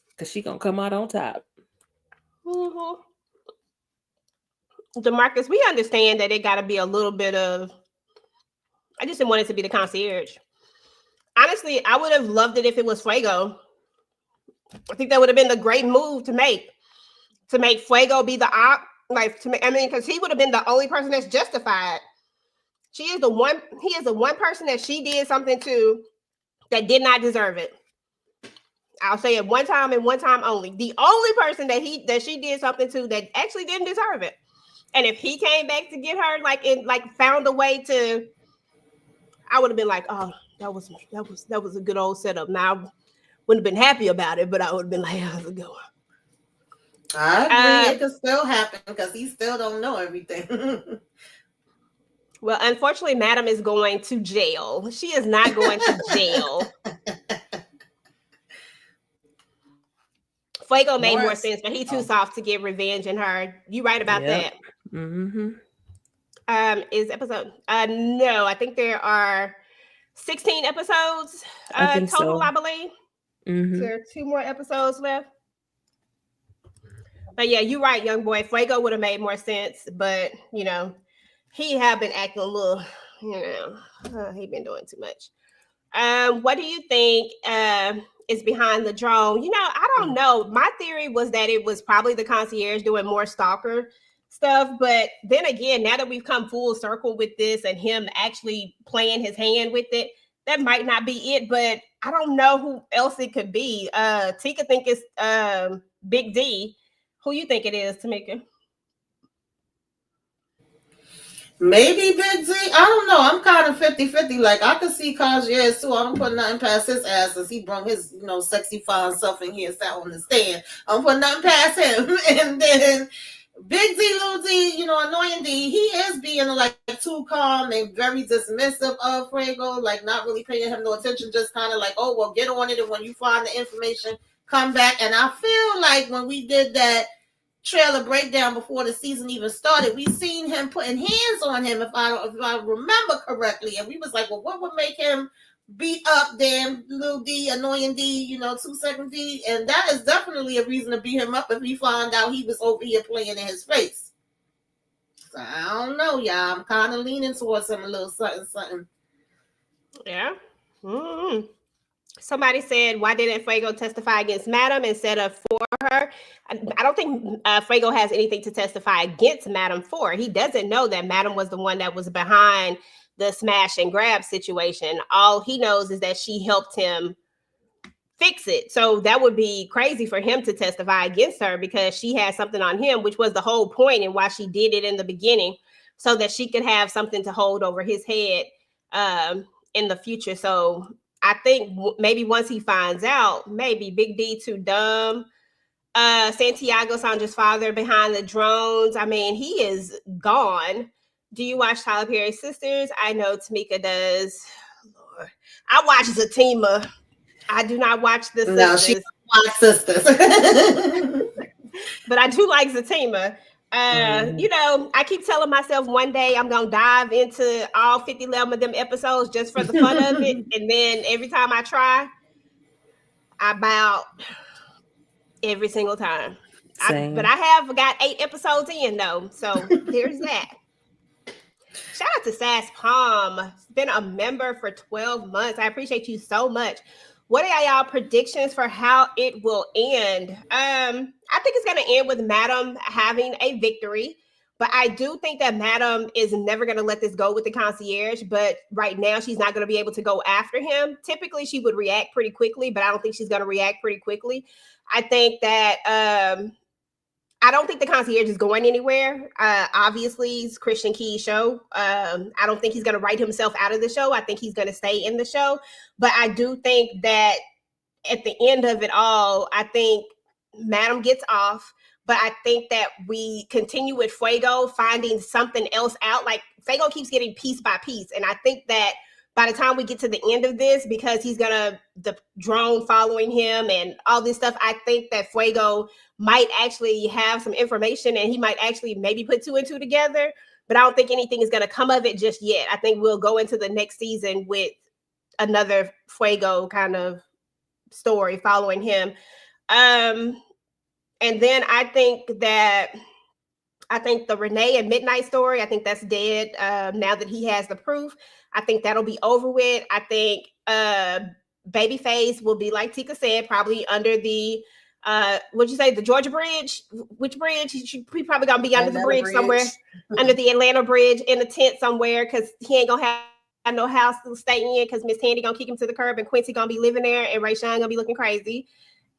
Because she's going to come out on top.
Mm-hmm. DeMarcus, we understand that it got to be a little bit of. I just didn't want it to be the concierge. Honestly, I would have loved it if it was Fuego. I think that would have been the great move to make Fuego be the op. Because he would have been the only person that's justified. He is the one person that she did something to that did not deserve it. I'll say it one time and one time only. The only person that she did something to that actually didn't deserve it. And if he came back to get her, found a way to, I would have been like, oh, that was a good old setup. Now I wouldn't have been happy about it, but I would have been like, how's it going?
I agree. It could still happen because he still don't know everything.
Well, unfortunately, Madam is going to jail. She is not going to jail. Fuego made more sense, but he's too soft to get revenge in her. You right about that.
Mm-hmm.
Is episode? No, I think there are 16 episodes total, so. I believe.
Mm-hmm.
There are 2 more episodes left. But yeah, you're right, young boy. Fuego would have made more sense, but he have been acting a little, he been doing too much. What do you think is behind the drone? I don't know. My theory was that it was probably the concierge doing more stalker stuff. But then again, now that we've come full circle with this and him actually playing his hand with it, that might not be it. But I don't know who else it could be. Tika think it's Big D. Who you think it is, Tamika?
Maybe Big Z. I don't know. I'm kind of 50-50. Like, I could see Concierge too. I don't put nothing past his ass as he brought his, sexy fine self in here and sat on the stand. I don't put nothing past him. And then Big Z, Little D, Annoying D, he is being too calm and very dismissive of Fuego, not really paying him no attention, just kind of like, oh, well, get on it. And when you find the information, come back. And I feel like when we did that trailer breakdown before the season even started, we seen him putting hands on him, if I remember correctly, and we was like, well, what would make him beat up damn Little D, Annoying D, 2 Second D? And that is definitely a reason to beat him up if we found out he was over here playing in his face. So I don't know, y'all. I'm kind of leaning towards him a little something.
Yeah. Mm-hmm. Somebody said, why didn't Fuego testify against Madam instead of for her? I don't think Fuego has anything to testify against Madam for. He doesn't know that Madam was the one that was behind the smash and grab situation. All he knows is that she helped him fix it. So that would be crazy for him to testify against her because she had something on him, which was the whole point and why she did it in the beginning, so that she could have something to hold over his head in the future. So I think maybe once he finds out, maybe Big D too dumb. Santiago Sandra's father behind the drones. I mean, he is gone. Do you watch Tyler Perry's Sisters? I know Tamika does. Lord. I watch Zatima. I do not watch the
No, she
sisters,
my sisters.
but I do like Zatima.
Mhm.
You know, I keep telling myself one day I'm gonna dive into all 50 of them episodes just for the fun of it, and then every time I try, I bow every single time. But
Same.
I have got 8 episodes in though, so there's that. Shout out to Sass Palm. Been a member for 12 months. I appreciate you so much. What are y'all predictions for how it will end? I think it's gonna end with Madam having a victory. But I do think that Madam is never going to let this go with the concierge. But right now, she's not going to be able to go after him. Typically, she would react pretty quickly, but I don't think she's going to react pretty quickly. I think that I don't think the concierge is going anywhere. Obviously, it's Christian Key's show. I don't think he's going to write himself out of the show. I think he's going to stay in the show. But I do think that at the end of it all, I think Madam gets off. But I think that we continue with Fuego finding something else out. Like Fuego keeps getting piece by piece. And I think that by the time we get to the end of this, because he's the drone following him and all this stuff, I think that Fuego might actually have some information and he might actually maybe put 2 and 2 together. But I don't think anything is going to come of it just yet. I think we'll go into the next season with another Fuego kind of story following him. And then I think the Renee and Midnight story, I think that's dead now that he has the proof. I think that'll be over with. I think Babyface will be, like Tika said, probably under the, what'd you say, the Georgia Bridge? Which bridge? He probably going to be under the bridge somewhere, under the Atlanta Bridge in a tent somewhere because he ain't going to have no house to stay in because Miss Tandy going to kick him to the curb and Quincy going to be living there and Rayshawn going to be looking crazy.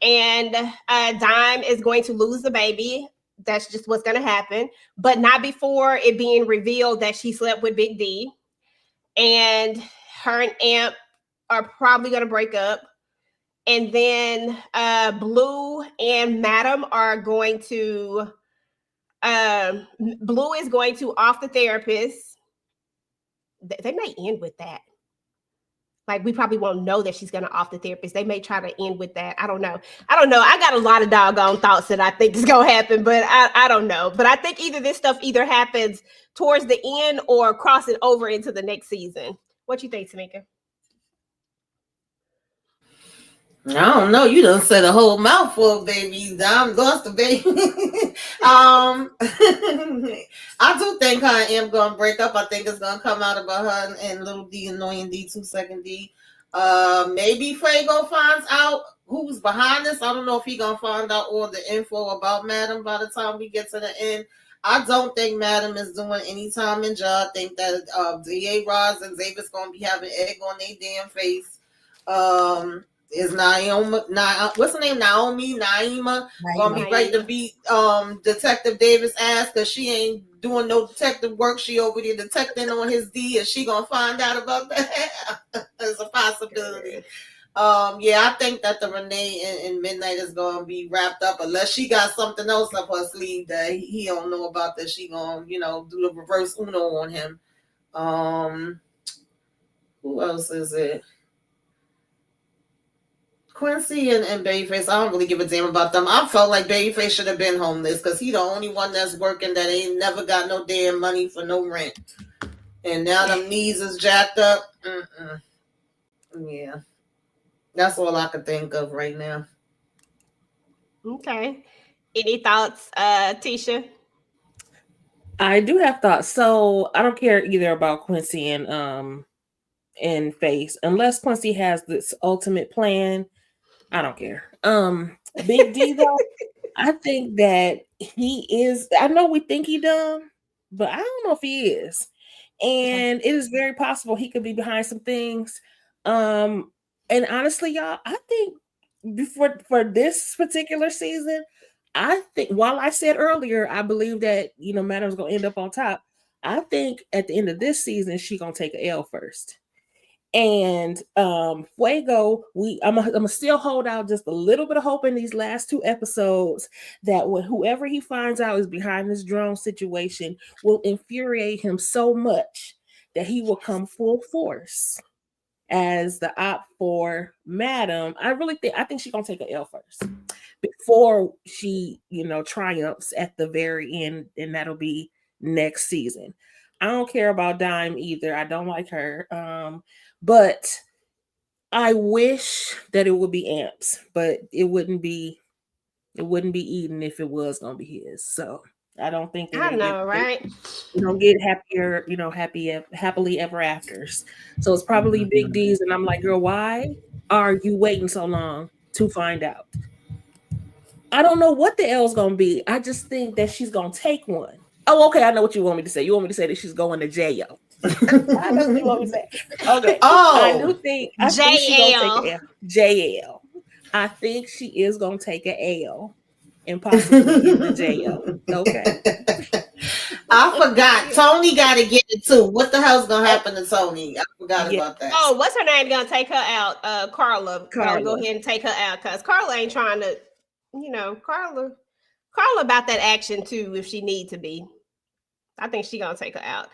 And Dime is going to lose the baby. That's just what's going to happen, but not before it being revealed that she slept with Big D. And her and Amp are probably going to break up. And then Blue and Madam are going to, Blue is going to off the therapist. They may end with that. Like, we probably won't know that she's going to off the therapist. They may try to end with that. I don't know. I got a lot of doggone thoughts that I think is going to happen, but I don't know. But I think either this stuff either happens towards the end or crossing over into the next season. What you think, Tamika?
I don't know. You done said a whole mouthful, baby. I'm lost the baby. I do think her and M gonna break up. I think it's gonna come out about her and little D, annoying D, 2 second D. Maybe Fuego finds out who's behind this. I don't know if he gonna find out all the info about Madam by the time we get to the end. I don't think Madam is doing any time in jail. I think that DA Roz and Xavier's gonna be having egg on their damn face. Is Naomi, what's her name? Naima gonna be ready to beat Detective Davis' ass because she ain't doing no detective work. She over there detecting on his D, and she gonna find out about that. There's a possibility. Yeah, I think that the Renee and Midnight is gonna be wrapped up unless she got something else up her sleeve that he don't know about, that she gonna do the reverse Uno on him. Who else is it? Quincy and Babyface, I don't really give a damn about them. I felt like Babyface should have been homeless because he the only one that's working that ain't never got no damn money for no rent. And now them knees is jacked up. Yeah. That's all I can think of right now.
Okay. Any thoughts, Tisha?
I do have thoughts. So I don't care either about Quincy and Face unless Quincy has this ultimate plan. I don't care. Big D though, I think that he is. I know we think he dumb, but I don't know if he is. And it is very possible he could be behind some things. And honestly, y'all, I think for this particular season, I think while I said earlier, I believe that Madam's gonna end up on top. I think at the end of this season, she's gonna take an L first. And Fuego, I'm gonna still hold out just a little bit of hope in these last 2 episodes that whoever he finds out is behind this drone situation will infuriate him so much that he will come full force as the op for Madam. I think she's gonna take an L first before she, triumphs at the very end, and that'll be next season. I don't care about Dime either. I don't like her. But I wish that it would be Amps, but it wouldn't be Eden if it was gonna be his. So I don't think
I know, right?
You don't get happier, happily ever afters. So it's probably Big D's, and I'm like, girl, why are you waiting so long to find out? I don't know what the L's gonna be. I just think that she's gonna take one. Oh, okay. I know what you want me to say. You want me to say that she's going to jail. I know what you want me to say. Okay.
Oh,
I think she's gonna take an L. JL. I think she is gonna take an L and possibly in the jail. Okay.
I forgot. Tony got to get it too. What the hell's gonna happen to Tony? I forgot about that.
Oh, what's her name gonna take her out? Carla. Gonna go ahead and take her out because Carla ain't trying to, Carla about that action too if she need to be. I think she gonna take her out.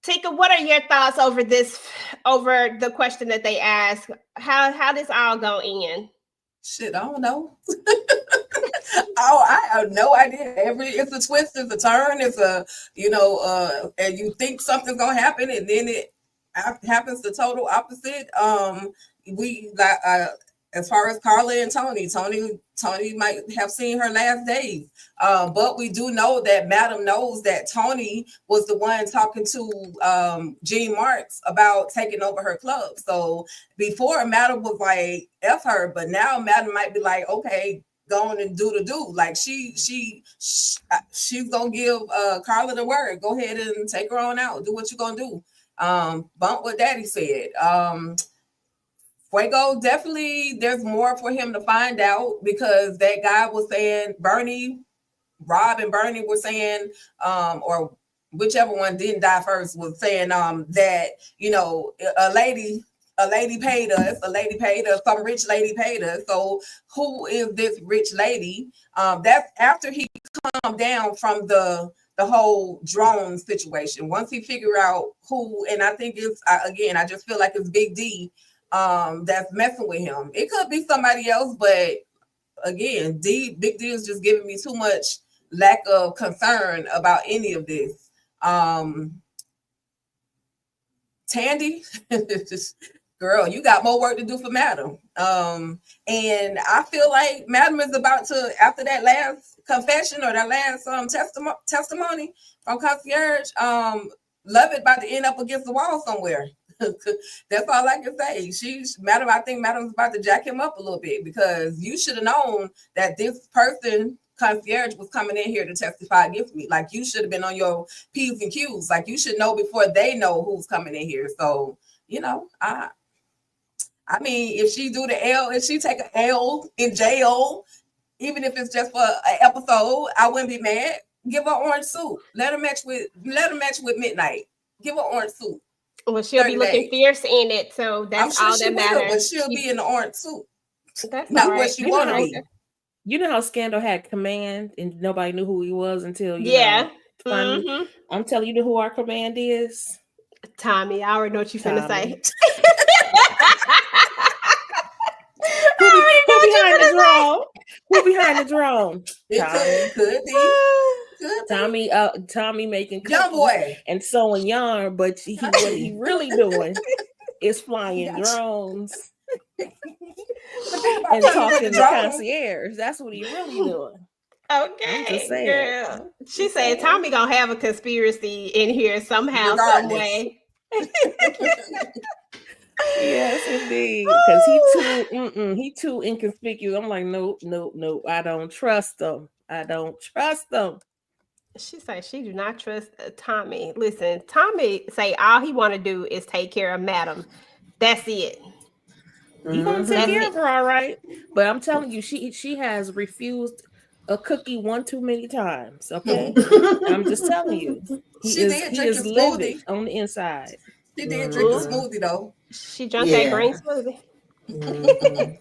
Tika, what are your thoughts over the question that they asked? How this all gonna end?
Shit, I don't know. I have no idea. It's a twist, it's a turn, it's a and you think something's gonna happen, and then it happens the total opposite. As far as Carla and Tony might have seen her last days. But we do know that Madam knows that Tony was the one talking to Jean Marks about taking over her club. So before, Madam was like, F her, but now Madam might be like, okay, go on and do the do. Like she's gonna give Carla the word. Go ahead and take her on out. Do what you're gonna do. Bump what Daddy said. Fuego, definitely there's more for him to find out because that guy was saying, Rob and Bernie were saying, or whichever one didn't die first was saying that, a lady paid us, some rich lady paid us. So who is this rich lady? That's after he calmed down from the whole drone situation. Once he figured out who, and I think I just feel like it's Big D that's messing with him. It could be somebody else, but again, Big D is just giving me too much lack of concern about any of this. Tandy, girl, you got more work to do for Madam. And I feel like Madam is about to, after that last confession or that last testimony from Concierge, Love it about to end up against the wall somewhere. That's all I can say. I think Madam's about to jack him up a little bit because you should have known that this person, Concierge, was coming in here to testify against me. Like, you should have been on your P's and Q's. Like, you should know before they know who's coming in here. So, I mean, if she do the L, if she take an L in jail, even if it's just for an episode, I wouldn't be mad. Give her orange suit. Let her match with Midnight. Give her orange suit.
Well, she'll be looking fierce in it, so that's all that matters.
But she'll be in the orange suit.
That's
not where she want to be.
You know how Scandal had command and nobody knew who he was until
Mm-hmm.
I'm telling you who our command is.
Tommy, I already know what you finna say.
Who behind the drone? Who behind the drone?
It could be.
Tommy making cookies
young boy
and sewing yarn, but what he really doing is flying drones and talking to concierge. That's what he really doing.
Okay, girl. She said Tommy gonna have a conspiracy in here somehow, some way.
Yes, indeed. Because he too inconspicuous. I'm like, nope. I don't trust them.
She said she do not trust Tommy. Listen, Tommy say all he want to do is take care of Madam. That's it.
He gonna take care of her, all right. But I'm telling you, she has refused a cookie one too many times. Okay, I'm just telling you, he is livid on the inside.
She did drink the
Mhm.
smoothie though.
She drank that
Yeah.
green smoothie.
Mhm.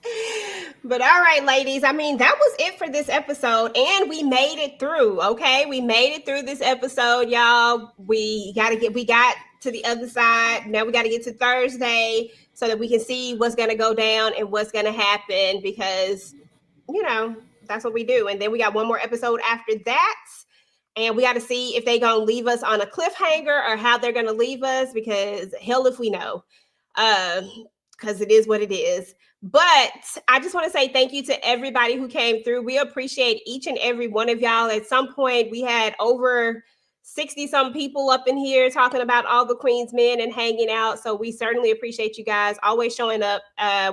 But all right, ladies. I mean, that was it for this episode, and we made it through. Okay, we made it through this episode, y'all. We got to the other side. Now we got to get to Thursday so that we can see what's gonna go down and what's gonna happen because that's what we do. And then we got one more episode after that. And we got to see if they gonna leave us on a cliffhanger or how they're gonna leave us because hell if we know. Because it is what it is. But I just want to say thank you to everybody who came through. We appreciate each and every one of y'all. At some point, we had over 60 some people up in here talking about all the Queen's men and hanging out. So we certainly appreciate you guys always showing up.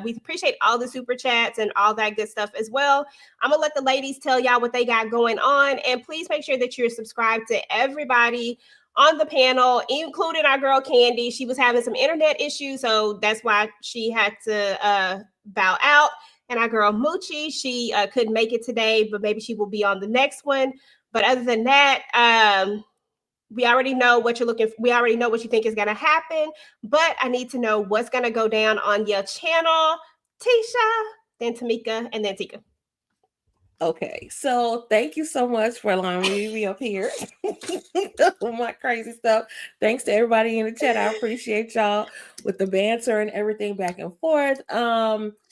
We appreciate all the super chats and all that good stuff as well. I'm gonna let the ladies tell y'all what they got going on, and please make sure that you're subscribed to everybody on the panel, including our girl Candy. She was having some internet issues, so that's why she had to bow out. And our girl Moochie, she couldn't make it today, but maybe she will be on the next one. But other than that, we already know what you're looking for. We already know what you think is going to happen, but I need to know what's going to go down on your channel. Tisha, then Tamika, and then Tika.
Okay, so thank you so much for allowing me to be up here with my crazy stuff. Thanks to everybody in the chat. I appreciate y'all with the banter and everything back and forth.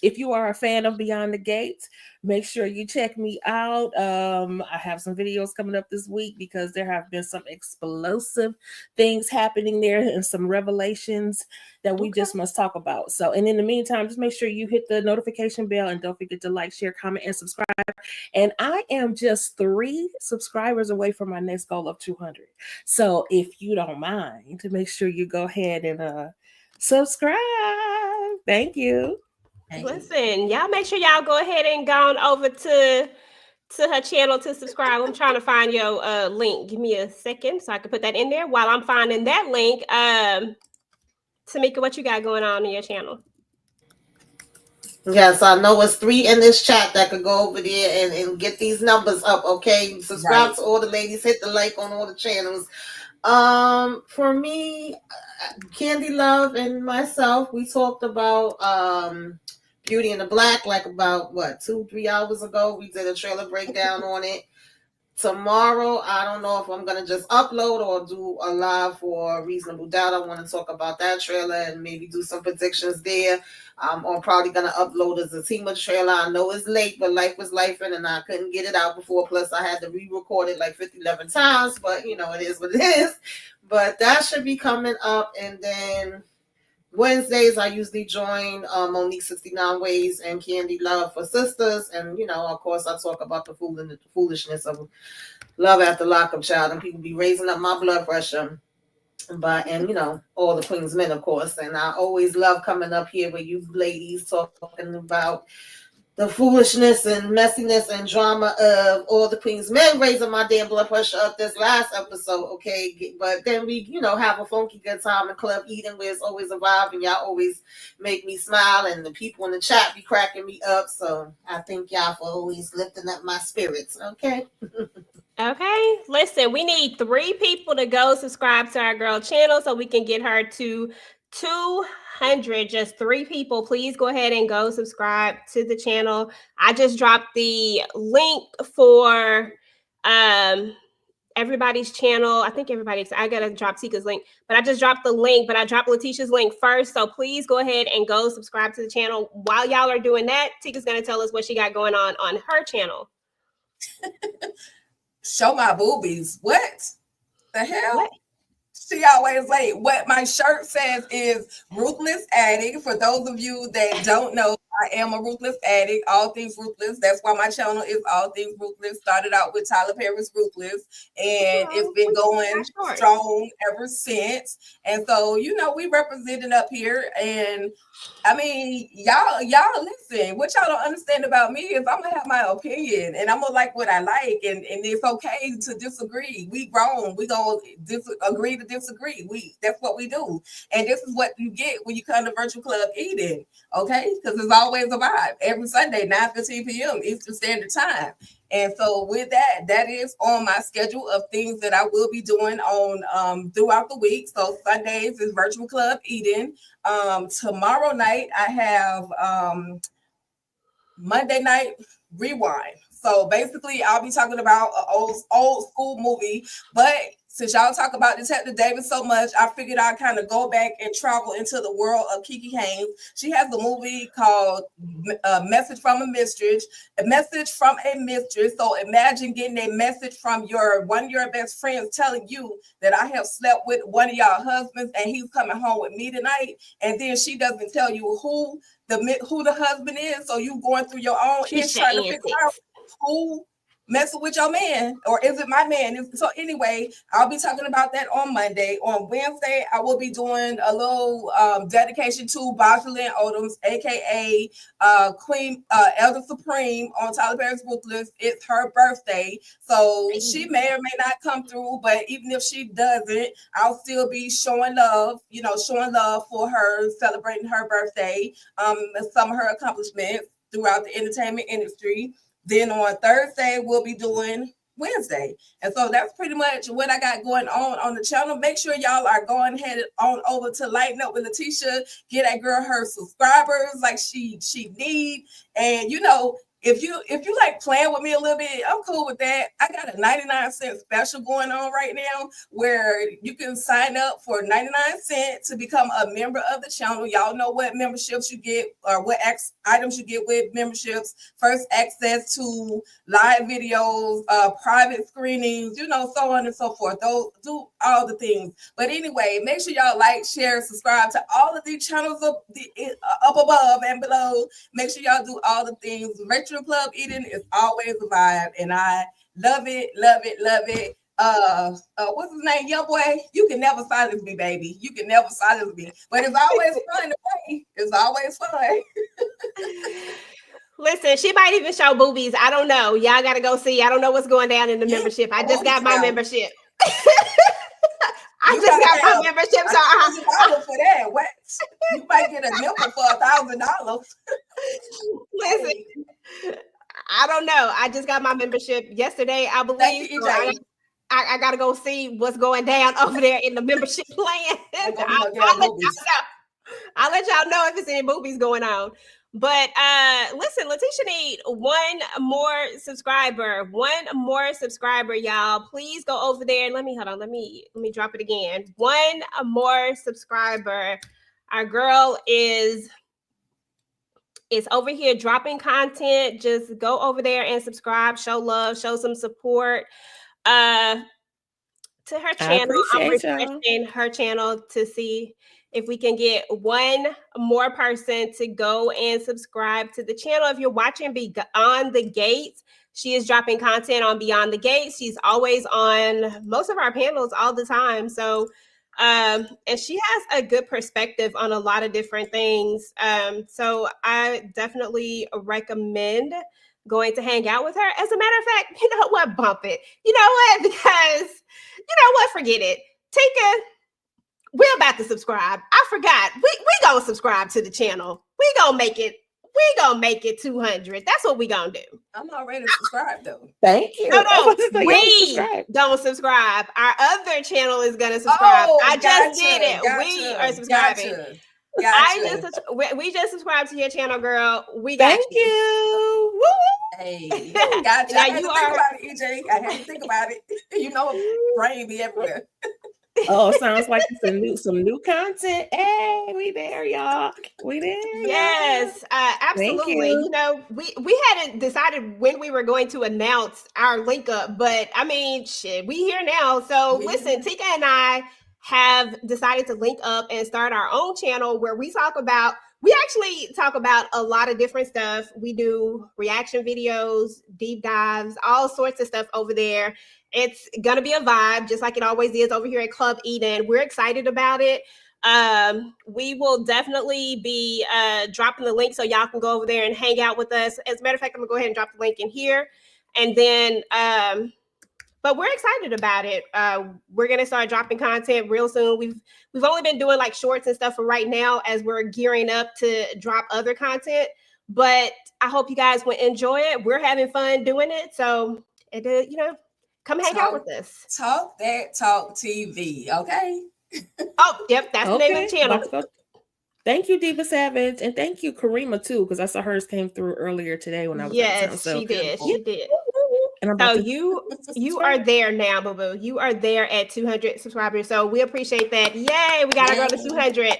If you are a fan of Beyond the Gates, make sure you check me out. I have some videos coming up this week because there have been some explosive things happening there and some revelations that we just must talk about. So, and in the meantime, just make sure you hit the notification bell and don't forget to like, share, comment, and subscribe. And I am just 3 subscribers away from my next goal of 200. So if you don't mind, to make sure you go ahead and subscribe. Thank you.
Listen, y'all make sure y'all go ahead and go on over to her channel to subscribe. I'm trying to find your link. Give me a second so I can put that in there. While I'm finding that link, Tamika, what you got going on in your channel?
Yes, I know it's 3 in this chat that could go over there and get these numbers up. Okay, subscribe to all the ladies, hit the like on all the channels. For me, Candy Love and myself, we talked about Beauty in the Black like about 2-3 hours ago. We did a trailer breakdown on it. Tomorrow, I don't know if I'm going to just upload or do a live for Reasonable Doubt. I want to talk about that trailer and maybe do some predictions there. I'm probably going to upload as a Tima trailer. I know it's late, but life was life and I couldn't get it out before. Plus, I had to re-record it like 11 times, but it is what it is. But that should be coming up. And then Wednesdays, I usually join Monique 69 Ways and Candy Love for Sisters. And, of course, I talk about the foolishness of love after lockup, child, and people be raising up my blood pressure. And all the Queen's men, of course. And I always love coming up here with you ladies talking about the foolishness and messiness and drama of all the Queen's men raising my damn blood pressure up this last episode, okay? But then we, have a funky good time in Club Eden where it's always a vibe and y'all always make me smile and the people in the chat be cracking me up. So I thank y'all for always lifting up my spirits, okay?
Okay, listen, we need 3 people to go subscribe to our girl channel so we can get her to 200. Just 3 people. Please go ahead and go subscribe to the channel. I just dropped the link for everybody's channel. I think I gotta drop Tika's link, but I just dropped the link, but I dropped Letitia's link first. So please go ahead and go subscribe to the channel. While y'all are doing that, Tika's gonna tell us what she got going on her channel.
Show my boobies. What the hell?
What?
She always say what my shirt says is ruthless addict. For those of you that don't know, I am a ruthless addict, all things ruthless. That's why my channel is all things ruthless. Started out with Tyler Perry's Ruthless, and it's been going strong ever since. And so, we represented up here, and I mean, y'all listen. What y'all don't understand about me is I'm gonna have my opinion, and I'm gonna like what I like, and it's okay to disagree. We grown. We gonna agree to disagree. That's what we do, and this is what you get when you come to Virtual Club Eden. Okay, because it's always a vibe every Sunday, 9:15 p.m. Eastern Standard Time. And so with that, that is on my schedule of things that I will be doing on throughout the week. So Sundays is Virtual Club Eden. Tomorrow night I have Monday Night Rewind. So basically, I'll be talking about an old school movie. But since y'all talk about Detective Davis so much, I figured I'd kind of go back and travel into the world of Kiki Haynes. She has a movie called Message from a Mistress. A Message from a Mistress. So imagine getting a message from one of your best friends telling you that I have slept with one of y'all husbands and he's coming home with me tonight. And then she doesn't tell you who the husband is. So you going through your own
She's
trying to figure out who messing with your man, or is it my man? So anyway, I'll be talking about that on Monday. On Wednesday, I will be doing a little dedication to Boshalyn Odoms, aka Queen Elder Supreme on Tyler Perry's book list. It's her birthday, so she may or may not come through, but even if she doesn't, I'll still be showing love, showing love for her, celebrating her birthday, some of her accomplishments throughout the entertainment industry. Then on Thursday, we'll be doing Wednesday. And so that's pretty much what I got going on the channel. Make sure y'all are going ahead on over to Lighten Up with Letitia. Get that girl her subscribers like she need. And if you like playing with me a little bit, I'm cool with that. I got a 99-cent special going on right now where you can sign up for 99 cents to become a member of the channel. Y'all know what memberships you get or what items you get with memberships. First access to live videos, private screenings, so on and so forth. Those do all the things. But anyway, make sure y'all like, share, subscribe to all of these channels up above and below. Make sure y'all do all the things. Virtual Club Eden is always a vibe, and I love it, love it, love it. What's his name? Young boy, you can never silence me, baby. You can never silence me. But it's always fun to play. It's always fun.
Listen, she might even show boobies. I don't know. Y'all got to go see. I don't know what's going down in the membership. I just got my membership. I just got my membership. So
for that. What? You might get a nipple for $1,000.
Listen, I don't know. I just got my membership yesterday, I believe. So I got to go see what's going down over there in the membership plan. I'll let y'all know if there's any movies going on. But listen, Letitia need one more subscriber, y'all. Please go over there and let me drop it again. One more subscriber. Our girl is over here dropping content. Just go over there and subscribe, show love, show some support to her channel. I'm refreshing her channel to see if we can get one more person to go and subscribe to the channel. If you're watching Beyond the Gates, she is dropping content on Beyond the Gates. She's always on most of our panels all the time. So, and she has a good perspective on a lot of different things. So I definitely recommend going to hang out with her. As a matter of fact, you know what? Bump it. You know what? Because you know what? Forget it. We're about to subscribe. I forgot. We gonna subscribe to the channel. We gonna make it 200. That's what we gonna do.
I'm already subscribed though.
Thank you.
No, we don't subscribe. Our other channel is gonna subscribe.
Oh,
I just did it. We are subscribing. We just subscribed to your channel, girl. We got you. Woo!
Hey, gotcha.
Now
I had to think about it, EJ. I had to think about it. Brain be everywhere.
Oh, sounds like some new content. Hey, we there, y'all. We there.
Yes, absolutely. We hadn't decided when we were going to announce our link up, but I mean, shit, we here now. So listen, Tika and I have decided to link up and start our own channel where we actually talk about a lot of different stuff. We do reaction videos, deep dives, all sorts of stuff over there. It's going to be a vibe, just like it always is over here at Club Eden. We're excited about it. We will definitely be dropping the link so y'all can go over there and hang out with us. As a matter of fact, I'm going to go ahead and drop the link in here. And then, but we're excited about it. We're going to start dropping content real soon. We've only been doing like shorts and stuff for right now as we're gearing up to drop other content. But I hope you guys will enjoy it. We're having fun doing it. So, come hang out with us.
Talk That Talk TV, okay?
Oh, yep, that's the name of the channel.
Thank you, Diva Savage, and thank you, Karima, too, because I saw hers came through earlier today when I was out of town. So
she did. She did.
And
so you are there now, boo boo. You are there at 200 subscribers. So we appreciate that. Yay, we gotta go to 200.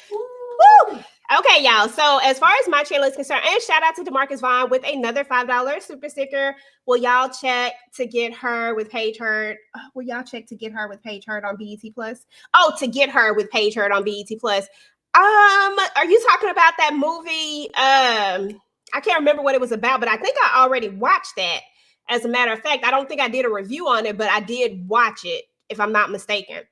Woo! Okay, y'all. So as far as my channel is concerned, and shout out to DeMarcus Vaughn with another $5 super sticker. Will y'all check to get her with Paige Heard? Will y'all check to get her with Paige Heard on BET Plus? Oh, to get her with Paige Heard on BET Plus. Are you talking about that movie? I can't remember what it was about, but I think I already watched that. As a matter of fact, I don't think I did a review on it, but I did watch it, if I'm not mistaken.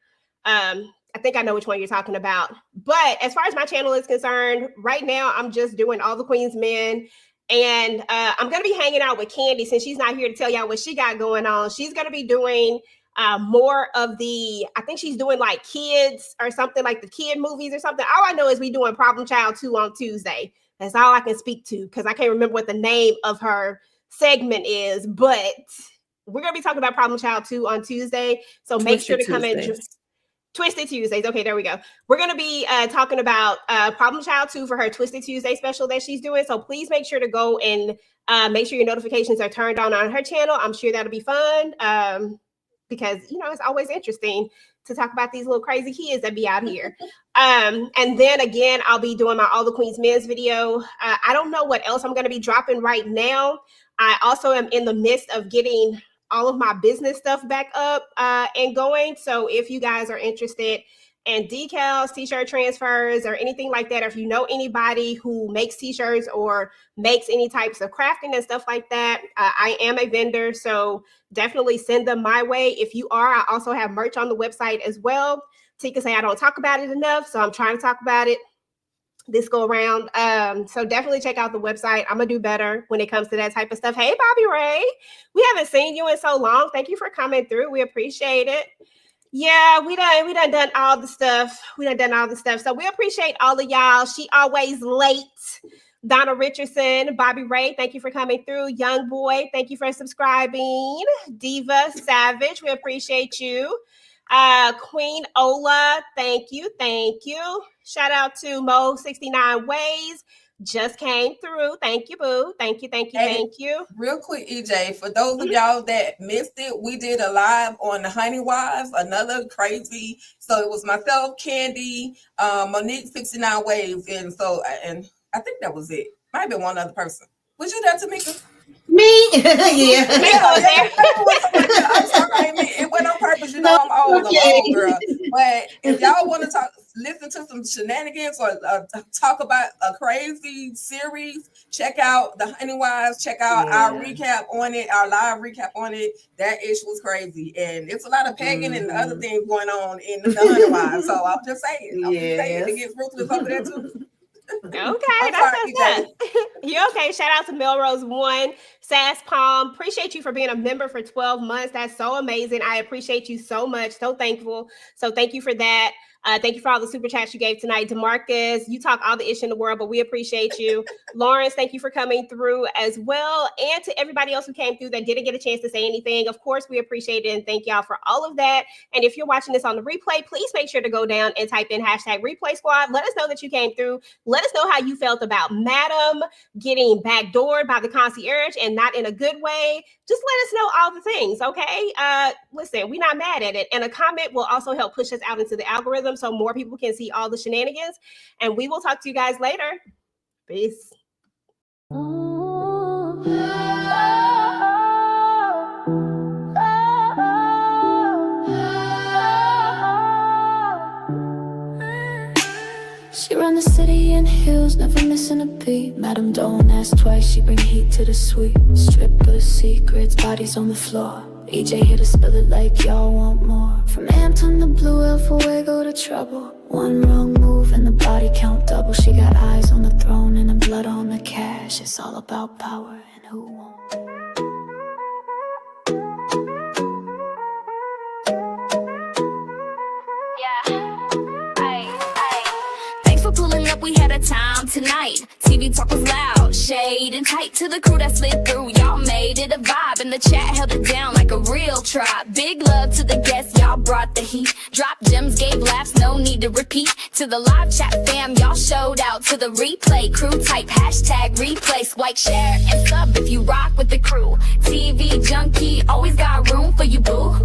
I think I know which one you're talking about. But as far as my channel is concerned, right now I'm just doing All the Queen's Men. And I'm going to be hanging out with Candy since she's not here to tell y'all what she got going on. She's going to be doing more of I think she's doing like kids or something, like the kid movies or something. All I know is we doing Problem Child 2 on Tuesday. That's all I can speak to because I can't remember what the name of her segment is, but we're going to be talking about Problem Child 2 on Tuesday. So make sure to come in. Twisted Tuesdays. Okay, there we go. We're going to be talking about Problem Child 2 for her Twisted Tuesday special that she's doing. So please make sure to go and make sure your notifications are turned on her channel. I'm sure that'll be fun because, it's always interesting to talk about these little crazy kids that be out here. And then again, I'll be doing my All the Queen's Men's video. I don't know what else I'm going to be dropping right now. I also am in the midst of getting all of my business stuff back up and going. So if you guys are interested in decals, t-shirt transfers, or anything like that, or if you know anybody who makes t-shirts or makes any types of crafting and stuff like that, I am a vendor. So definitely send them my way. If you are, I also have merch on the website as well. Tika say I don't talk about it enough, so I'm trying to talk about it this go around. So definitely check out the website. I'm gonna do better when it comes to that type of stuff. Hey, Bobby Ray, we haven't seen you in so long. Thank you for coming through. We appreciate it. Yeah, we done all the stuff. So we appreciate all of y'all. She always late. Donna Richardson, Bobby Ray, thank you for coming through. Young Boy, thank you for subscribing. Diva Savage, we appreciate you. Queen Ola, thank you. Shout out to Mo 69 Ways, just came through. Thank you, boo. Thank you.
Real quick, EJ, for those of y'all that missed it, we did a live on the Honey Wives, another crazy. So it was myself, Candy, Monique 69 Waves, and I think that was it. Might have been one other person. Was you there, Tamika?
Me? Yeah.
I'm sorry, it went on purpose. I'm old, girl. But if y'all want to listen to some shenanigans or talk about a crazy series, check out the Honey Wives. Check out our recap on it, our live recap on it. That ish was crazy, and it's a lot of pegging and other things going on in the Honey Wives. So I'm just saying, it gets ruthless over there too.
Okay, that's you okay? Shout out to Melrose One, Sass Palm. Appreciate you for being a member for 12 months. That's so amazing. I appreciate you so much. So thankful. So thank you for that. Thank you for all the super chats you gave tonight. DeMarcus, you talk all the ish in the world, but we appreciate you. Lawrence, thank you for coming through as well. And to everybody else who came through that didn't get a chance to say anything, of course, we appreciate it. And thank y'all for all of that. And if you're watching this on the replay, please make sure to go down and type in #replay squad. Let us know that you came through. Let us know how you felt about Madam getting backdoored by the concierge and not in a good way. Just let us know all the things, okay? Listen, we're not mad at it. And a comment will also help push us out into the algorithm so more people can see all the shenanigans. And we will talk to you guys later. Peace.
She run the city in heels, never missing a beat. Madam, don't ask twice, she bring heat to the suite. Strippers, secrets, bodies on the floor. EJ here to spill it like y'all want more. From Hampton to Blue Hill, for Fuego to Trouble. One wrong move and the body count double. She got eyes on the throne and the blood on the cash. It's all about power and who won't. Thanks for pulling up, we had a time. on tonight. TV talk was loud, shade and tight to the crew that slid through. Y'all made it a vibe, and the chat held it down like a real tribe. Big love to the guests, y'all brought the heat. Dropped gems, gave laughs, no need to repeat. To the live chat fam, y'all showed out. To the replay crew, type hashtag replay. Swipe, share, and sub if you rock with the crew. TV junkie, always got room for you, boo.